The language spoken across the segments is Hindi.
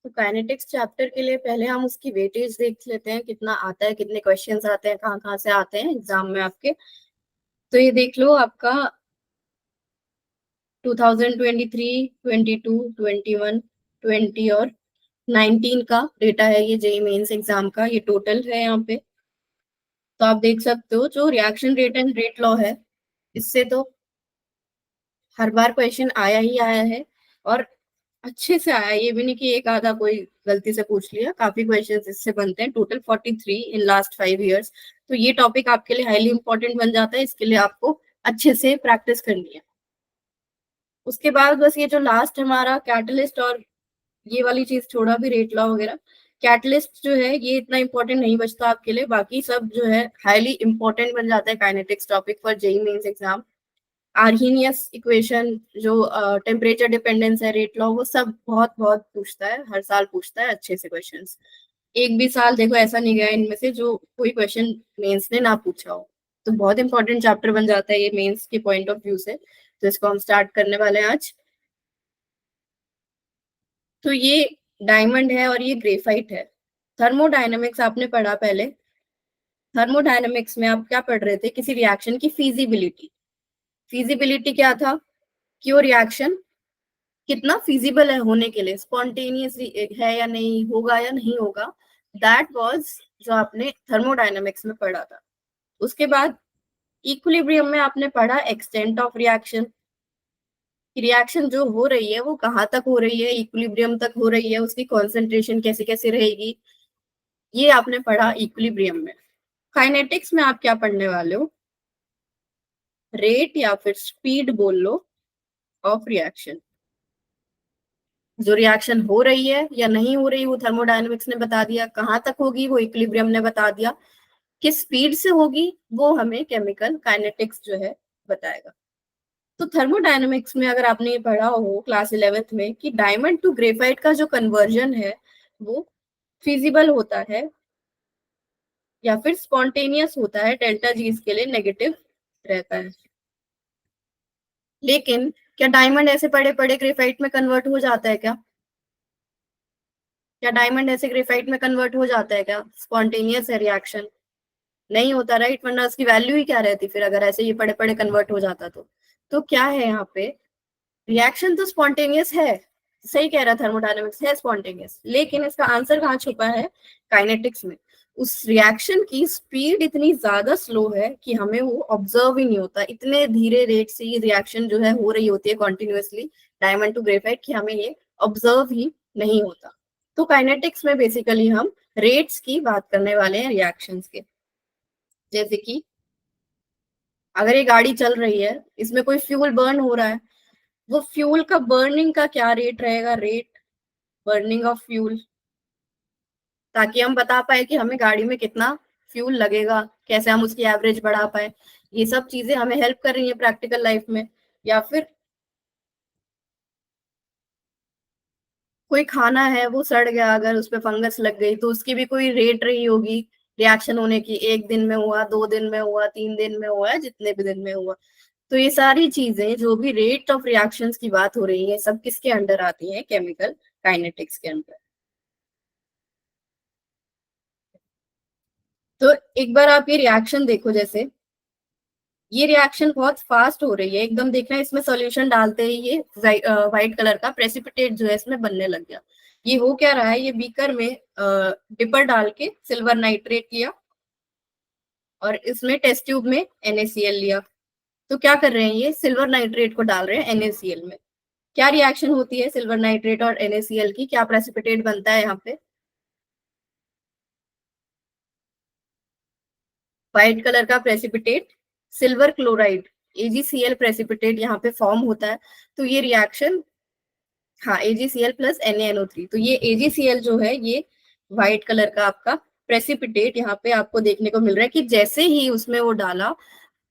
तो काइनेटिक्स चैप्टर के लिए पहले हम उसकी वेटेज देख लेते हैं, कितना आता है, कितने क्वेश्चंस आते हैं, कहाँ कहाँ से आते हैं एग्जाम में आपके। तो ये देख लो, आपका 2023, 22, 21, 20 और 19 का डेटा है। ये जेई मेंस एग्जाम का ये टोटल है यहाँ पे। तो आप देख सकते हो जो reaction rate and rate law है, इससे तो हर बार क्वेश्चन आया ही आया है, और अच्छे से आया। ये भी नहीं कि एक आधा कोई गलती से पूछ लिया, काफी क्वेश्चंस इससे बनते हैं। Total 43 in last 5 years। तो ये टॉपिक आपके लिए हाईली इंपॉर्टेंट बन जाता है, इसके लिए आपको अच्छे से प्रैक्टिस करनी है। उसके बाद बस ये जो लास्ट हमारा कैटलिस्ट और ये वाली चीज छोड़ा भी, रेट लॉ वगैरह, कैटलिस्ट जो है ये इतना इंपॉर्टेंट नहीं बचता आपके लिए, बाकी सब जो है हाईली इंपॉर्टेंट बन जाता है kinetics topic for JEE mains exam. Arrhenius equation, जो टेम्परेचर डिपेंडेंस है, रेट लॉ, वो सब बहुत बहुत पूछता है, हर साल पूछता है अच्छे से क्वेश्चंस। एक भी साल देखो ऐसा नहीं गया इनमें से जो कोई क्वेश्चन मेंस ने ना पूछा हो। तो बहुत इंपॉर्टेंट चैप्टर बन जाता है ये मेंस के पॉइंट ऑफ व्यू से। तो इसको हम स्टार्ट करने वाले हैं आज। तो ये डायमंड है और ये ग्रेफाइट है। थर्मोडायनेमिक्स आपने पढ़ा पहले। थर्मोडायनेमिक्स में आप क्या पढ़ रहे थे, किसी रिएक्शन की फीजिबिलिटी। फीजिबिलिटी क्या था, कि वो रिएक्शन कितना फिजिबल है होने के लिए, स्पॉन्टेनियस है या नहीं, होगा या नहीं होगा। दैट वाज जो आपने थर्मोडायनेमिक्स में पढ़ा था। उसके बाद इक्विलिब्रियम में आपने पढ़ा एक्सटेंट ऑफ रिएक्शन। रिएक्शन जो हो रही है वो कहाँ तक हो रही है, इक्विलिब्रियम तक हो रही है, उसकी कॉन्सेंट्रेशन कैसे कैसे रहेगी, ये आपने पढ़ा इक्विलिब्रियम में। काइनेटिक्स में आप क्या पढ़ने वाले हो, रेट या फिर स्पीड बोल लो ऑफ रिएक्शन। जो रिएक्शन हो रही है या नहीं हो रही वो थर्मोडायनेमिक्स ने बता दिया, कहाँ तक होगी वो इक्विलिब्रियम ने बता दिया, किस स्पीड से होगी वो हमें केमिकल काइनेटिक्स जो है बताएगा। तो थर्मोडायनेमिक्स में अगर आपने ये पढ़ा हो क्लास 11th में कि डायमंड टू ग्रेफाइट का जो कन्वर्जन है वो फिजिबल होता है या फिर स्पॉन्टेनियस होता है, डेल्टा जी इसके लिए नेगेटिव रहता है। लेकिन क्या डायमंड ऐसे पड़े पड़े ग्रेफाइट में कन्वर्ट हो जाता है क्या? क्या डायमंड ऐसे ग्रेफाइट में कन्वर्ट हो जाता है क्या? स्पॉन्टेनियस है रिएक्शन, नहीं होता, राइट? वरना उसकी वैल्यू ही क्या रहती फिर, अगर ऐसे ये पड़े पड़े कन्वर्ट हो जाता तो क्या है यहाँ पे, रिएक्शन तो स्पॉन्टेनियस है, सही कह रहा थर्मोडायनेमिक्स है स्पॉन्टेनियस, लेकिन इसका आंसर कहाँ छुपा है, काइनेटिक्स में। उस रिएक्शन की स्पीड इतनी ज्यादा स्लो है कि हमें वो ऑब्जर्व ही नहीं होता, इतने धीरे रेट से ये रिएक्शन जो है हो रही होती है कॉन्टिन्यूअसली डायमंड टू ग्रेफाइट, कि हमें ये ऑब्जर्व ही नहीं होता। तो काइनेटिक्स में बेसिकली हम रेट्स की बात करने वाले हैं रिएक्शंस के। जैसे कि अगर ये गाड़ी चल रही है, इसमें कोई फ्यूल बर्न हो रहा है, वो फ्यूल का बर्निंग का क्या रेट रहेगा, रेट बर्निंग ऑफ फ्यूल, ताकि हम बता पाए कि हमें गाड़ी में कितना फ्यूल लगेगा, कैसे हम उसकी एवरेज बढ़ा पाए। ये सब चीजें हमें हेल्प कर रही है प्रैक्टिकल लाइफ में। या फिर कोई खाना है वो सड़ गया, अगर उसपे फंगस लग गई तो उसकी भी कोई रेट रही होगी रिएक्शन होने की, 1 दिन में हुआ, 2 दिन में हुआ, 3 दिन में हुआ, जितने भी दिन में हुआ। तो ये सारी चीजें जो भी रेट ऑफ रिएक्शंस की बात हो रही है, सब किसके अंडर आती है, केमिकल काइनेटिक्स के अंदर। तो एक बार आप ये रिएक्शन देखो, जैसे ये रिएक्शन बहुत फास्ट हो रही है एकदम, देखना इसमें सॉल्यूशन डालते ही ये व्हाइट कलर का प्रेसिपिटेट जो है इसमें बनने लग गया। ये हो क्या रहा है, ये बीकर में डिपर डाल के सिल्वर नाइट्रेट लिया और इसमें टेस्ट ट्यूब में NaCl लिया। तो क्या कर रहे हैं, ये सिल्वर नाइट्रेट को डाल रहे हैं NaCl में। क्या रिएक्शन होती है सिल्वर नाइट्रेट और NaCl की, क्या प्रेसिपिटेट बनता है यहाँ पे, व्हाइट कलर का precipitate, silver chloride, AgCl precipitate यहाँ पे फॉर्म होता है। तो ये रिएक्शन, हाँ, AgCl प्लस NaNO3। तो ये AgCl जो है ये व्हाइट कलर का आपका प्रेसिपिटेट यहाँ पे आपको देखने को मिल रहा है, कि जैसे ही उसमें वो डाला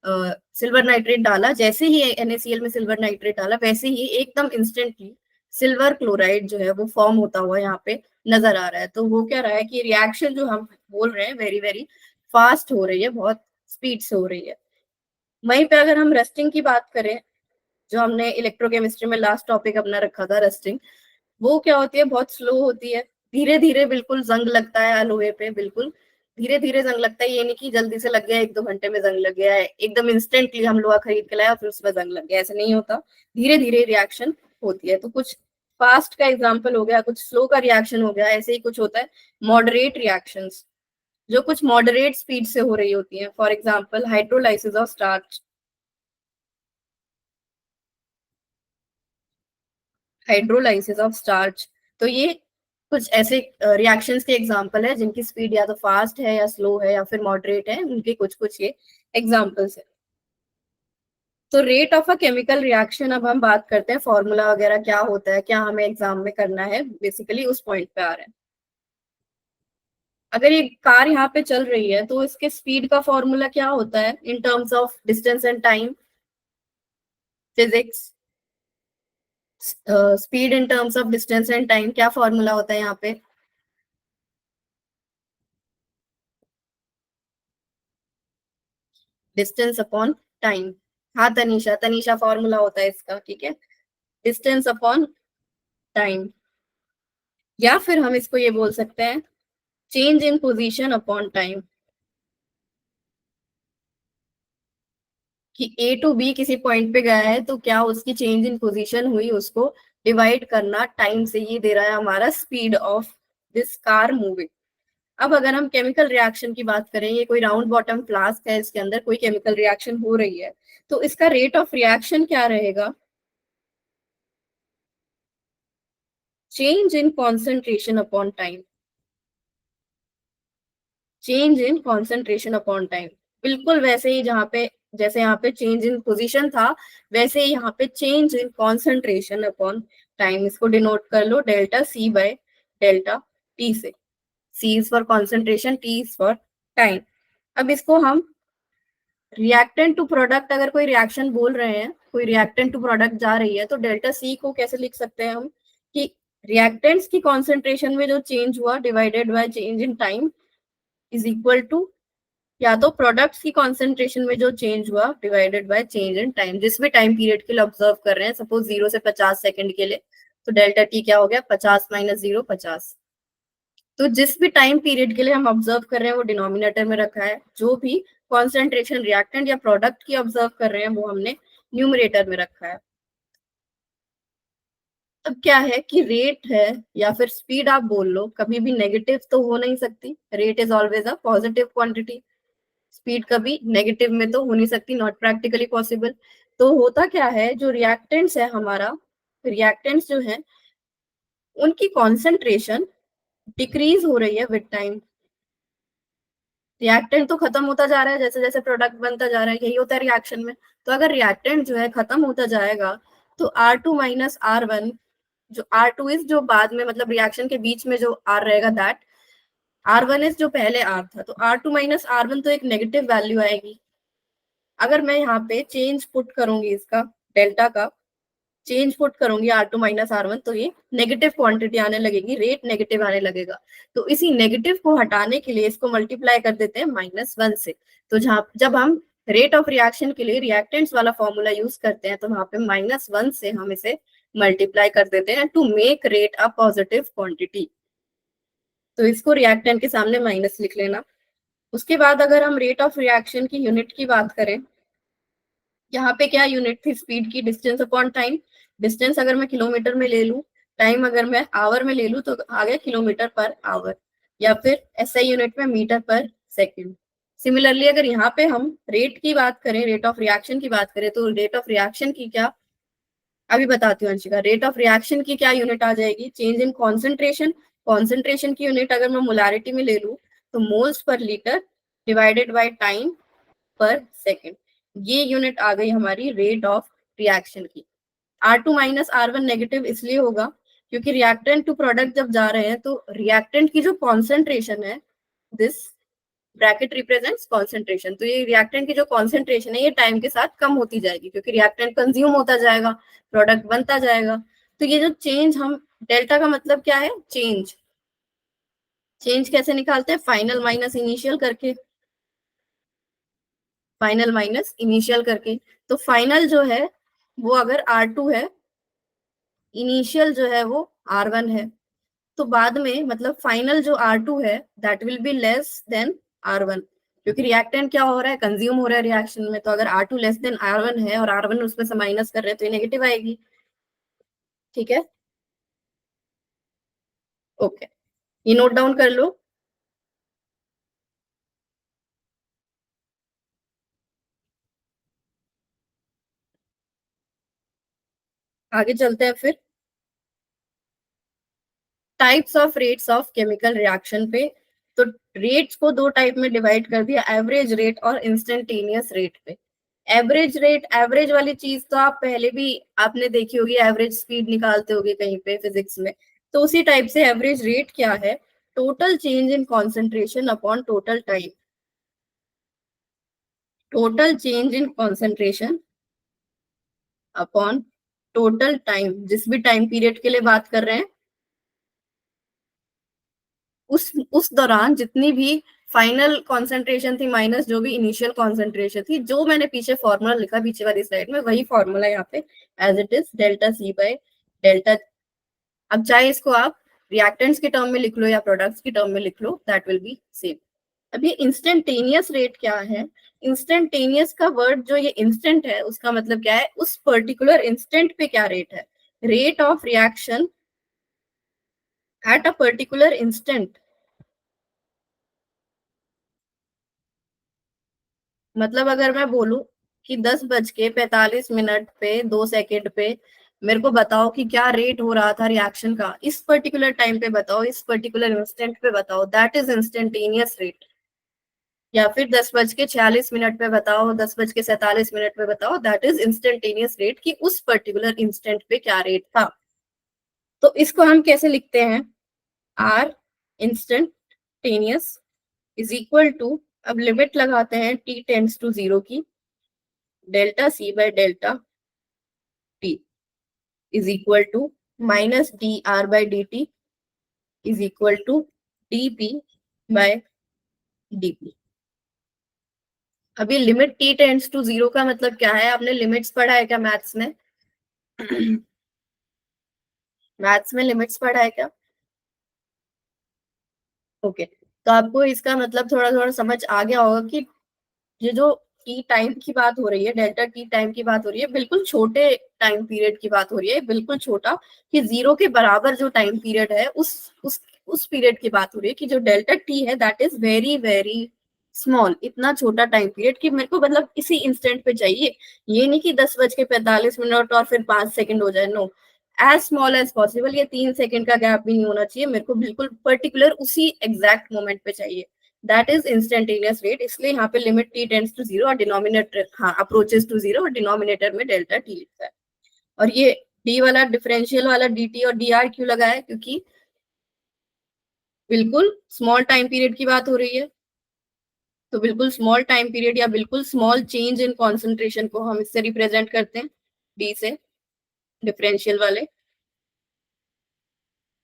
सिल्वर नाइट्रेट डाला, जैसे ही NaCl में सिल्वर नाइट्रेट डाला, वैसे ही एकदम इंस्टेंटली सिल्वर क्लोराइड जो है वो फॉर्म होता हुआ यहाँ पे नजर आ रहा है। तो वो क्या रहा है कि रिएक्शन जो हम बोल रहे हैं वेरी वेरी फास्ट हो रही है, बहुत स्पीड से हो रही है। वहीं पे अगर हम रस्टिंग की बात करें, जो हमने इलेक्ट्रोकेमिस्ट्री में लास्ट टॉपिक अपना रखा था रस्टिंग, वो क्या होती है, बहुत स्लो होती है, धीरे धीरे बिल्कुल जंग लगता है लोहे पे, बिल्कुल धीरे धीरे जंग लगता है। ये नहीं कि जल्दी से लग गया, 1-2 घंटे में जंग लग गया है, एकदम इंस्टेंटली हम लोहा खरीद के लाए और फिर उसमें जंग लग गया, ऐसे नहीं होता। धीरे धीरे रिएक्शन होती है। तो कुछ फास्ट का एग्जाम्पल हो गया, कुछ स्लो का रिएक्शन हो गया, ऐसे ही कुछ होता है मॉडरेट रिएक्शंस, जो कुछ मॉडरेट स्पीड से हो रही होती है। For example hydrolysis of starch, hydrolysis of starch. तो ये कुछ ऐसे रिएक्शंस के एग्जांपल है जिनकी स्पीड या तो फास्ट है या स्लो है या फिर मॉडरेट है, उनके कुछ कुछ ये एग्जांपल्स है। तो rate of a chemical reaction, अब हम बात करते हैं फॉर्मूला वगैरह क्या होता है, क्या हमें एग्जाम में करना है, बेसिकली उस पॉइंट पे आ रहे हैं। अगर ये कार यहाँ पे चल रही है तो इसके स्पीड का फॉर्मूला क्या होता है in terms of distance and time, physics. Speed in terms of distance and time क्या फॉर्मूला होता है यहाँ पे? Distance upon time. हाँ तनीषा, तनीषा फॉर्मूला होता है इसका, ठीक है, डिस्टेंस अपॉन टाइम। या फिर हम इसको ये बोल सकते हैं change in position upon time, कि ए टू बी किसी पॉइंट पे गया है तो क्या उसकी चेंज इन पोजीशन हुई, उसको डिवाइड करना टाइम से, ये दे रहा है हमारा speed of this car moving. अब अगर हम केमिकल रिएक्शन की बात करें, ये कोई राउंड बॉटम फ्लास्क है, इसके अंदर कोई केमिकल रिएक्शन हो रही है, तो इसका रेट ऑफ रिएक्शन क्या रहेगा? Change in concentration upon time, change in concentration upon time. बिल्कुल वैसे ही जहाँ पे, जैसे यहाँ पे चेंज इन पोजीशन था, वैसे ही यहाँ पे change in concentration upon time. इसको डिनोट कर लो delta C by delta T से। C is for concentration, T is for time. अब इसको हम रिएक्टेंट टू प्रोडक्ट, अगर कोई रिएक्शन बोल रहे हैं, कोई रिएक्टेंट टू प्रोडक्ट जा रही है, तो डेल्टा सी को कैसे लिख सकते हैं हम, कि रिएक्टेंट्स की कॉन्सेंट्रेशन में जो चेंज हुआ divided by change in time is equal to, या तो प्रोडक्ट्स की कॉन्सेंट्रेशन में जो चेंज हुआ divided by change in time, जिस भी टाइम पीरियड के लिए ऑब्जर्व कर रहे हैं, सपोज 0 से 50 सेकंड के लिए, तो डेल्टा टी क्या हो गया, 50 - 0 50। तो जिस भी टाइम पीरियड के लिए हम ऑब्जर्व कर रहे हैं वो डिनोमिनेटर में रखा है, जो भी कॉन्सेंट्रेशन रिएक्टेंट या प्रोडक्ट की ऑब्जर्व कर रहे हैं वो हमने न्यूमरेटर में रखा है। अब क्या है कि रेट है या फिर स्पीड आप बोल लो, कभी भी नेगेटिव तो हो नहीं सकती, rate is always a positive quantity, speed कभी नेगेटिव में तो हो नहीं सकती, नॉट प्रैक्टिकली पॉसिबल। तो होता क्या है, जो रिएक्टेंट्स है हमारा, रिएक्टेंट्स जो है उनकी कॉन्सेंट्रेशन डिक्रीज हो रही है विद टाइम। रिएक्टेंट तो खत्म होता जा रहा है जैसे जैसे प्रोडक्ट बनता जा रहा है, यही होता है रिएक्शन में। तो अगर रिएक्टेंट जो है खत्म होता जाएगा, तो R2 - R1, जो R2 इज जो बाद में, मतलब रिएक्शन के बीच में जो R रहेगा, दैट R1 इज जो पहले R था, तो R2 - R1 तो एक नेगेटिव वैल्यू आएगी। अगर मैं यहाँ पे चेंज पुट करूंगी, इसका डेल्टा का चेंज पुट करूंगी R2 - R1, तो ये नेगेटिव क्वांटिटी आने लगेगी, रेट नेगेटिव आने लगेगा। तो इसी नेगेटिव को हटाने के लिए इसको मल्टीप्लाई कर देते हैं -1 से। तो जहां जब हम रेट ऑफ रिएक्शन के लिए रिएक्टेंट्स वाला फॉर्मूला यूज करते हैं, तो वहां पे -1 से हम इसे मल्टीप्लाई कर देते हैं to make rate a positive quantity. तो इसको रिएक्टेंट के सामने माइनस लिख लेना। उसके बाद अगर हम रेट ऑफ रिएक्शन की यूनिट की बात करें, यहाँ पे क्या यूनिट थी स्पीड की, डिस्टेंस अपॉन टाइम। डिस्टेंस अगर मैं किलोमीटर में ले लूं, टाइम अगर मैं आवर में ले लूं, तो आ गया किलोमीटर पर आवर, या फिर एसआई यूनिट में मीटर पर सेकंड। सिमिलरली अगर यहाँ पे हम रेट की बात करें, रेट ऑफ रिएक्शन की बात करें, तो रेट ऑफ रिएक्शन की क्या, अभी बताती हूँ अंशिका, रेट ऑफ रिएक्शन की क्या यूनिट आ जाएगी, चेंज इन कॉन्सेंट्रेशन। कॉन्सेंट्रेशन की यूनिट अगर मैं मोलारिटी में ले लूं, तो moles per litre divided by time पर सेकेंड, ये यूनिट आ गई हमारी रेट ऑफ रिएक्शन की। R2 - R1 नेगेटिव इसलिए होगा क्योंकि रिएक्टेंट टू प्रोडक्ट जब जा रहे हैं, तो रिएक्टेंट की जो कॉन्सेंट्रेशन है, दिस ब्रैकेट रिप्रेजेंट्स कॉन्सेंट्रेशन, तो ये रिएक्टेंट की जो कॉन्सेंट्रेशन है ये टाइम के साथ कम होती जाएगी, क्योंकि रिएक्टेंट कंज्यूम होता जाएगा, प्रोडक्ट बनता जाएगा। तो ये जो चेंज, हम डेल्टा का मतलब क्या है, चेंज। चेंज कैसे निकालते हैं, फाइनल माइनस इनिशियल करके, फाइनल माइनस इनिशियल करके। तो फाइनल जो है वो अगर R2 है, इनिशियल जो है वो R1 है, तो बाद में मतलब फाइनल जो R2 है that will be less than R1, क्योंकि रिएक्टेंट क्या हो रहा है, कंज्यूम हो रहा है रिएक्शन में, तो अगर R2 लेस देन R1 है और R1 उसमें से माइनस कर रहे हैं तो ये नेगेटिव आएगी। ठीक है, ओके, ये नोट डाउन कर लो। आगे चलते हैं फिर types of rates of chemical reaction पे। तो रेट्स को दो टाइप में डिवाइड कर दिया, एवरेज रेट और इंस्टेंटेनियस रेट पे। एवरेज रेट, एवरेज वाली चीज तो आप पहले भी आपने देखी होगी, एवरेज स्पीड निकालते होगे कहीं पे फिजिक्स में, तो उसी टाइप से एवरेज रेट क्या है, total change in concentration upon total time. Total change in concentration upon total time, जिस भी टाइम पीरियड के लिए बात कर रहे हैं, उस दौरान जितनी भी फाइनल कॉन्सेंट्रेशन थी माइनस जो भी इनिशियल कॉन्सेंट्रेशन थी, जो मैंने पीछे फॉर्मूला लिखा पीछे वाली स्लाइड में, वही फॉर्मूला यहाँ पे as it is, delta C by delta. अब चाहे इसको आप रिएक्टेंट्स के टर्म में लिख लो या प्रोडक्ट्स के टर्म में लिख लो, दैट विल बी सेम। अब ये इंस्टेंटेनियस रेट क्या है, इंस्टेंटेनियस का वर्ड जो ये इंस्टेंट है उसका मतलब क्या है, उस पर्टिकुलर इंस्टेंट पे क्या रेट है, rate of reaction at a particular instant. मतलब अगर मैं बोलूं कि 10:45 पे 2 सेकेंड पे मेरे को बताओ कि क्या रेट हो रहा था रिएक्शन का इस पर्टिकुलर टाइम पे, बताओ इस पर्टिकुलर इंस्टेंट पे बताओ, दैट इज इंस्टेंटेनियस रेट। या फिर 10:46 पे बताओ, 10:47 पे बताओ, दैट इज इंस्टेंटेनियस रेट, कि उस पर्टिकुलर इंस्टेंट पे क्या रेट था। तो इसको हम कैसे लिखते हैं, R instantaneous is equal to, अब लिमिट लगाते हैं t टेंड्स टू 0 की, delta C by delta t is equal to minus d R by D t is equal to d P by d P. अभी लिमिट t टेंड्स टू 0 का मतलब क्या है, आपने लिमिट्स पढ़ा है क्या मैथ्स में? मैथ्स में लिमिट्स पढ़ा है क्या? ओके, तो आपको इसका मतलब थोड़ा थोड़ा समझ आ गया होगा कि ये जो टी टाइम की बात हो रही है, डेल्टा टी टाइम की बात हो रही है, बिल्कुल छोटे टाइम पीरियड की बात हो रही है, बिल्कुल छोटा, कि 0 के बराबर जो टाइम पीरियड है उस पीरियड की बात हो रही है, कि जो डेल्टा टी है that is very very small, इतना छोटा टाइम पीरियड कि मेरे को मतलब इसी इंस्टेंट पे चाहिए। ये नहीं कि 10:45 और फिर 5 सेकंड हो जाए, no, as small as possible, ये 3 सेकंड का गैप भी नहीं होना चाहिए, मेरे को बिल्कुल पर्टिकुलर उसी एग्जैक्ट मोमेंट पे चाहिए, दैट इज इंस्टेंटेनियस रेट। इसलिए यहाँ पे लिमिट t टेंड्स टू 0 और डिनोमिनेटर, हाँ, अप्रोचेस टू 0 और डिनोमिनेटर में डेल्टा t लिखा है। और ये d वाला डिफरेंशियल वाला dt और dr क्यों लगा है, क्योंकि बिल्कुल स्मॉल टाइम पीरियड की बात हो रही है, तो बिल्कुल स्मॉल टाइम पीरियड या बिल्कुल स्मॉल चेंज इन कॉन्सेंट्रेशन को हम इससे रिप्रेजेंट करते हैं, d से, डिफरेंशियल वाले,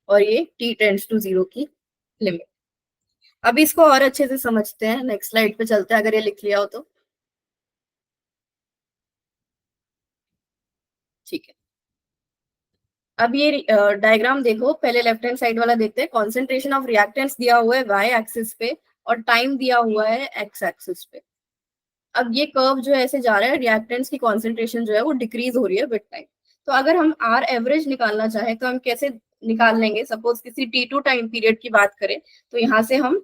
और ये t टेंड्स टू 0 की लिमिट। अब इसको और अच्छे से समझते हैं, नेक्स्ट स्लाइड पे चलते हैं, अगर ये लिख लिया हो तो ठीक है। अब ये डायग्राम देखो, पहले लेफ्ट हैंड साइड वाला देखते हैं, कॉन्सेंट्रेशन ऑफ रिएक्टेंट्स दिया हुआ है वाई एक्सिस पे और टाइम दिया हुआ है एक्स एक्सिस पे। अब ये कर्व जो है ऐसे जा रहा है, रिएक्टेंट्स की कॉन्सेंट्रेशन जो है वो डिक्रीज हो रही है विद टाइम। तो अगर हम आर एवरेज निकालना चाहें तो हम कैसे निकाल लेंगे, सपोज किसी T2 टाइम पीरियड की बात करें, तो यहाँ से हम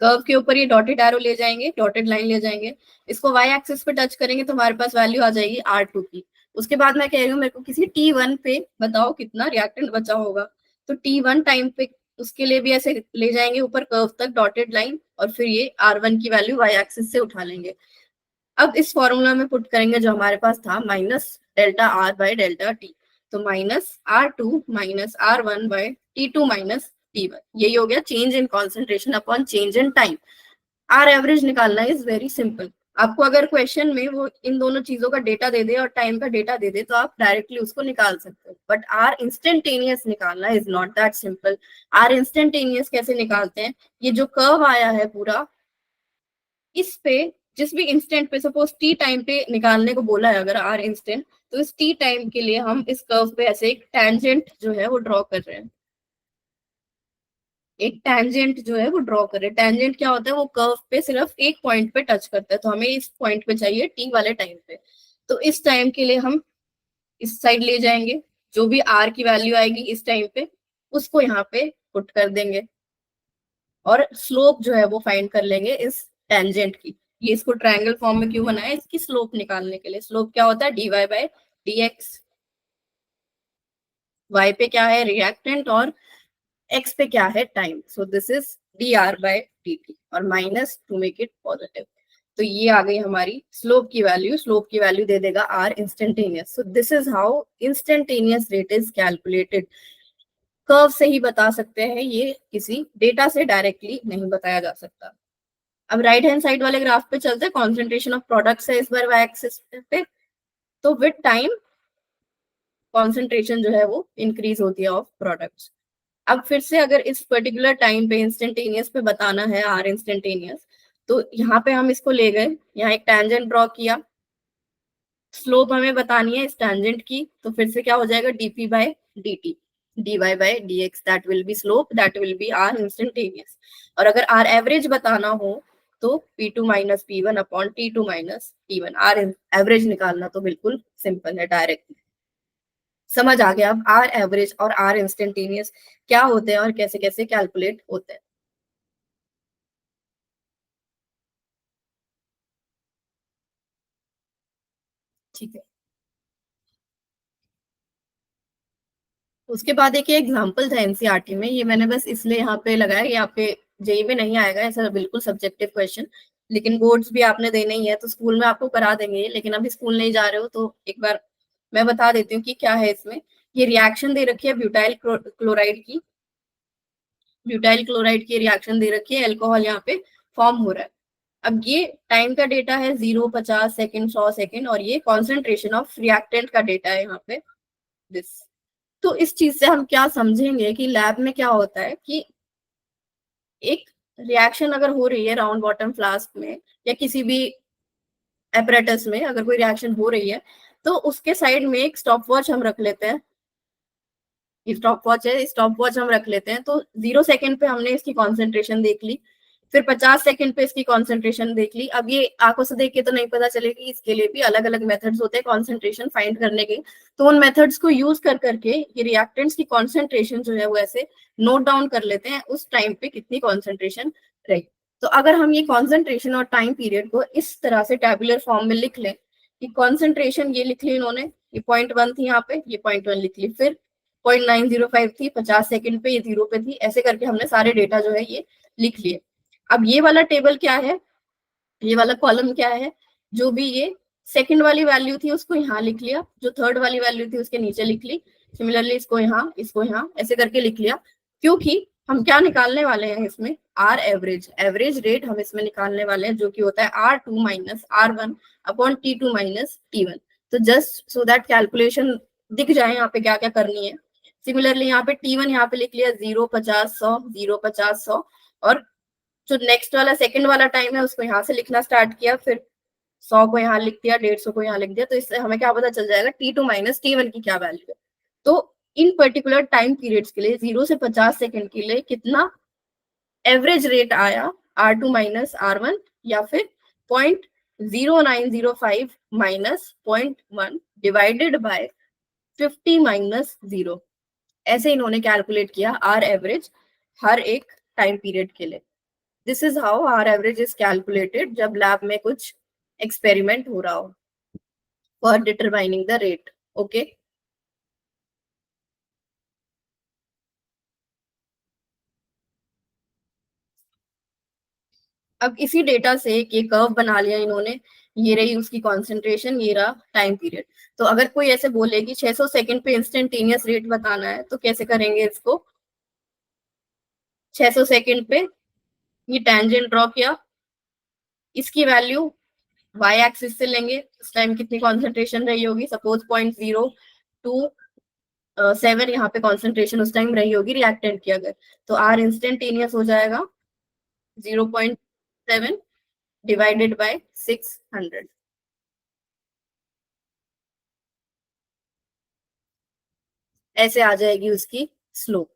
कर्व के ऊपर ये डॉटेड एरो ले जाएंगे, डॉटेड लाइन ले जाएंगे, इसको वाई एक्सिस पे टच करेंगे तो हमारे पास वैल्यू आ जाएगी R2 की। उसके बाद मैं कह रही हूँ मेरे को किसी T1 पे बताओ कितना रिएक्टेंट बचा होगा, तो T1 टाइम पे उसके लिए भी ऐसे ले जाएंगे ऊपर कर्व तक डॉटेड लाइन, और फिर ये R1 की वैल्यू वाई एक्सिस से उठा लेंगे। अब इस फॉर्मूला में पुट करेंगे जो हमारे पास था, minus delta R by delta T, तो minus R2 minus R1 by T2 minus T1, यही हो गया change in concentration upon change in time. R average निकालना इज वेरी सिंपल। आपको अगर क्वेश्चन में वो इन दोनों चीजों का डेटा दे दे और टाइम का डेटा दे दे तो आप डायरेक्टली उसको निकाल सकते हो, बट आर इंस्टेंटेनियस निकालना is not that simple. R instantaneous कैसे निकालते हैं, ये जो कर्व आया है पूरा, इस पे जिस भी इंस्टेंट पे, सपोज टी टाइम पे निकालने को बोला है अगर आर इंस्टेंट, तो इस टी टाइम के लिए हम इस कर्व पे ऐसे एक टेंजेंट जो है वो ड्रॉ कर रहे हैं, एक टेंजेंट जो है वो ड्रॉ कर रहे हैं। टेंजेंट क्या होता है, वो कर्व पे सिर्फ एक पॉइंट पे टच करता है, तो हमें इस पॉइंट पे चाहिए टी वाले टाइम पे। तो इस टाइम के लिए हम इस साइड ले जाएंगे, जो भी आर की वैल्यू आएगी इस टाइम पे उसको यहाँ पे पुट कर देंगे, और स्लोप जो है वो फाइंड कर लेंगे इस टेंजेंट की। ये इसको ट्रायंगल फॉर्म में क्यों बनाया, इसकी स्लोप निकालने के लिए। स्लोप क्या होता है, D Y by D X. Y पे क्या है, रिएक्टेंट, और एक्स पे क्या है, time. So this is D R by D T, और minus to make it positive. तो ये आ गई हमारी स्लोप की वैल्यू। स्लोप की वैल्यू दे देगा R instantaneous. So this is how instantaneous rate is calculated. Curve से ही बता सकते हैं, ये किसी डेटा से डायरेक्टली नहीं बताया जा सकता। अब राइट हैंड साइड वाले ग्राफ पे चलते हैं। कॉन्सेंट्रेशन ऑफ प्रोडक्ट्स है इस बार वाई एक्सिस पे। तो विद टाइम कॉन्सेंट्रेशन जो है वो इंक्रीज होती है ऑफ प्रोडक्ट्स। अब फिर से अगर इस पर्टिकुलर टाइम पे इंस्टेंटेनियस पे बताना है आर इंस्टेंटेनियस, तो यहाँ पे हम इसको ले गए, यहाँ एक टेंजेंट ड्रॉ किया, स्लोप हमें बतानी है इस टेंजेंट की, तो फिर से क्या हो जाएगा, dp by dt, dy by dx, that will be slope, that will be R instantaneous. और अगर आर एवरेज बताना हो तो p2 minus p1 upon t2 minus t1। R average निकालना तो बिल्कुल सिंपल है, डायरेक्ट समझ आ गया। अब आर एवरेज और आर इंस्टेंटेनियस क्या होते हैं और कैसे कैसे कैलकुलेट होते हैं। ठीक है, उसके बाद एक एग्जाम्पल था एनसीईआरटी में, ये मैंने बस इसलिए यहाँ पे लगाया, यहाँ पे जेई में नहीं आएगा ऐसा, बिल्कुल सब्जेक्टिव क्वेश्चन। लेकिन बोर्ड्स भी आपने देने ही है तो स्कूल में आपको करा देंगे, लेकिन अभी स्कूल नहीं जा रहे हो तो एक बार मैं बता देती हूँ कि क्या है इसमें। ये रिएक्शन दे रखी है ब्यूटाइल क्लोराइड की, ब्यूटाइल क्लोराइड की रिएक्शन दे रखी है, एल्कोहल यहाँ पे फॉर्म हो रहा है। अब ये टाइम का डेटा है 0, 50 सेकेंड, 100 सेकेंड, और ये कॉन्सेंट्रेशन ऑफ रिएक्टेंट का डेटा है यहाँ पे दिस। तो इस चीज से हम क्या समझेंगे कि लैब में क्या होता है कि एक रिएक्शन अगर हो रही है राउंड बॉटम फ्लास्क में या किसी भी एपरेटस में, अगर कोई रिएक्शन हो रही है तो उसके साइड में एक स्टॉप वॉच हम रख लेते हैं। स्टॉप वॉच है, स्टॉप वॉच हम रख लेते हैं। तो 0 सेकेंड पे हमने इसकी कॉन्सेंट्रेशन देख ली, फिर 50 सेकेंड पे इसकी कॉन्सेंट्रेशन देख ली। अब ये आंखों से देख के तो नहीं पता चलेगी, इसके लिए भी अलग अलग मेथड्स होते हैं कॉन्सेंट्रेशन फाइंड करने के। तो उन मेथड्स को यूज कर करके ये रिएक्टेंट्स की कॉन्सेंट्रेशन जो है वो ऐसे नोट डाउन कर लेते हैं, उस टाइम पे कितनी कॉन्सेंट्रेशन रही। तो अगर हम ये कॉन्सेंट्रेशन और टाइम पीरियड को इस तरह से टेबुलर फॉर्म में लिख लें कि कॉन्सेंट्रेशन ये लिख ली इन्होंने, ये पॉइंट 1 थी यहाँ पे, ये पॉइंट 1 लिख ली, फिर 0.905 थी, 50 सेकेंड पे ये 0 पे थी, ऐसे करके हमने सारे डेटा जो है ये लिख लिए। अब ये वाला टेबल क्या है, ये वाला कॉलम क्या है, जो भी ये सेकंड वाली वैल्यू थी उसको यहाँ लिख लिया, जो थर्ड वाली वैल्यू थी उसके नीचे लिख ली, सिमिलरली इसको यहाँ ऐसे करके लिख लिया। क्योंकि हम क्या निकालने वाले हैं इसमें, आर एवरेज, एवरेज रेट हम इसमें निकालने वाले हैं, जो कि होता है R2 minus R1 upon T2 minus T1। तो जस्ट सो दैट कैलकुलेशन दिख जाए यहाँ पे क्या क्या करनी है। सिमिलरली यहाँ पे T1 यहाँ पे लिख लिया 0, 50, 100, 0, 50, 100, और जो नेक्स्ट वाला सेकंड वाला टाइम है उसको यहाँ से लिखना स्टार्ट किया, फिर 100 को यहाँ लिख दिया, 150 को यहाँ लिख दिया। तो इससे हमें क्या पता चल जाएगा T2 माइनस T1 की क्या वैल्यू है। तो इन पर्टिकुलर टाइम पीरियड्स के लिए 0 से 50 सेकेंड के लिए कितना एवरेज रेट आया, R2 माइनस R1 या फिर 0.0905 माइनस 0.1 डिवाइडेड बाय 50 माइनस 0। ऐसे इन्होंने कैलकुलेट किया आर एवरेज हर एक टाइम पीरियड के लिए। This is how R average is calculated जब लैब में कुछ एक्सपेरिमेंट हो रहा हो for determining the rate. Okay, अब इसी डेटा से एक ये कर्व बना लिया इन्होंने, ये रही उसकी कॉन्सेंट्रेशन, ये रहा टाइम पीरियड। तो अगर कोई ऐसे बोले कि 600 सेकंड पे इंस्टेंटेनियस रेट बताना है तो कैसे करेंगे इसको, 600 सेकंड पे ये टेंजेंट ड्रॉ किया, इसकी वैल्यू वाई एक्सिस से लेंगे, उस टाइम कितनी कॉन्सेंट्रेशन रही होगी, सपोज 0.027 यहाँ पे कॉन्सेंट्रेशन उस टाइम रही होगी रिएक्टेंट की अगर, तो आर इंस्टेंटेनियस हो जाएगा 0.7 डिवाइडेड बाय 600। ऐसे आ जाएगी उसकी स्लोप।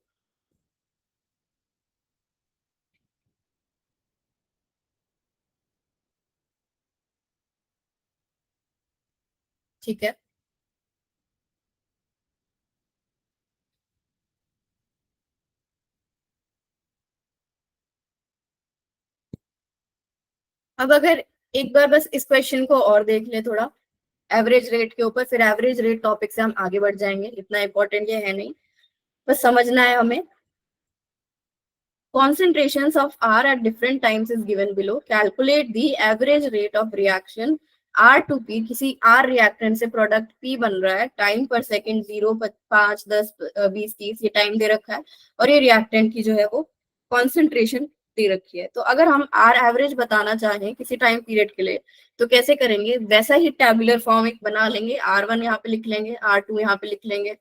ठीक है, अब अगर एक बार बस इस क्वेश्चन को और देख ले थोड़ा, एवरेज रेट के ऊपर, फिर एवरेज रेट टॉपिक से हम आगे बढ़ जाएंगे, इतना इंपॉर्टेंट ये है नहीं, बस समझना है हमें। Concentrations of R at different times is given below. Calculate the average rate of reaction R to P. किसी R रिएक्टेंट से प्रोडक्ट P बन रहा है, टाइम पर सेकंड 0, 5, 10, 20, 30 ये टाइम दे रखा है, और ये रिएक्टेंट की जो है वो कॉन्सेंट्रेशन दे रखी है। तो अगर हम R एवरेज बताना चाहें किसी टाइम पीरियड के लिए तो कैसे करेंगे, वैसा ही टेबुलर फॉर्म एक बना लेंगे, R1 यहाँ पे लिख लेंगे, R2 यहाँ पे लिख लेंगे,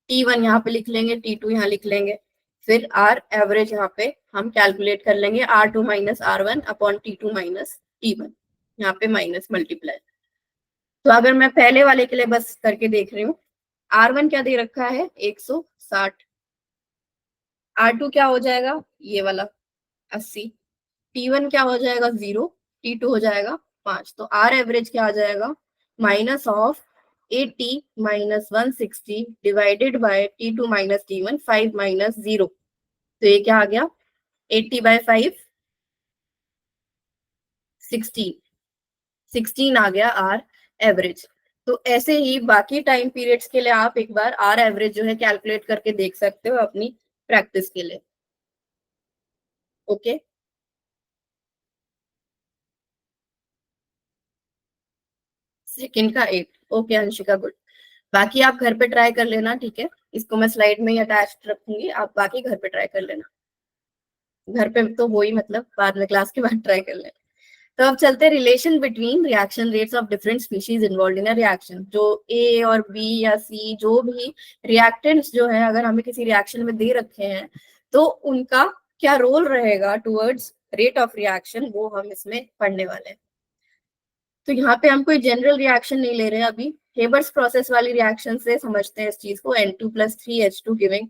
T1 यहाँ पे लिख लेंगे, T2 यहाँ लिख लेंगे, फिर आर एवरेज यहाँ पे हम कैलकुलेट कर लेंगे, R2 minus R1 upon T2 minus T1, यहाँ पे माइनस मल्टीप्लाई। तो अगर मैं पहले वाले के लिए बस करके देख रही हूँ, R1 क्या दे रखा है 160, R2 क्या हो जाएगा ये वाला 80, T1 क्या हो जाएगा 0, T2 हो जाएगा 5। तो आर एवरेज क्या आ जाएगा, minus of 80 minus 160 divided by T2 minus T1, 5 minus 0, तो ये क्या आ गया 80/5, 16 आ गया आर एवरेज। तो ऐसे ही बाकी टाइम पीरियड्स के लिए आप एक बार आर एवरेज जो है कैलकुलेट करके देख सकते हो अपनी प्रैक्टिस के लिए। ओके, सेकंड का 8, ओके अंशिका गुड। बाकी आप घर पे ट्राई कर लेना, ठीक है, इसको मैं स्लाइड में ही अटैच रखूंगी, आप बाकी घर पे ट्राई कर लेना, घर पे तो हो ही, मतलब बाद में क्लास के बाद ट्राई कर लेना। तो अब चलते हैं relation between reaction rates of different species involve in a reaction. जो ए और बी या सी जो भी रिएक्टेंट्स जो है अगर हमें किसी रिएक्शन में दे रखे हैं तो उनका क्या रोल रहेगा टुवर्ड्स रेट ऑफ रिएक्शन, वो हम इसमें पढ़ने वाले हैं। तो यहाँ पे हम कोई जनरल रिएक्शन नहीं ले रहे हैं अभी, हेबर्स प्रोसेस वाली रिएक्शन से समझते हैं इस चीज को, N2+3H2 गिविंग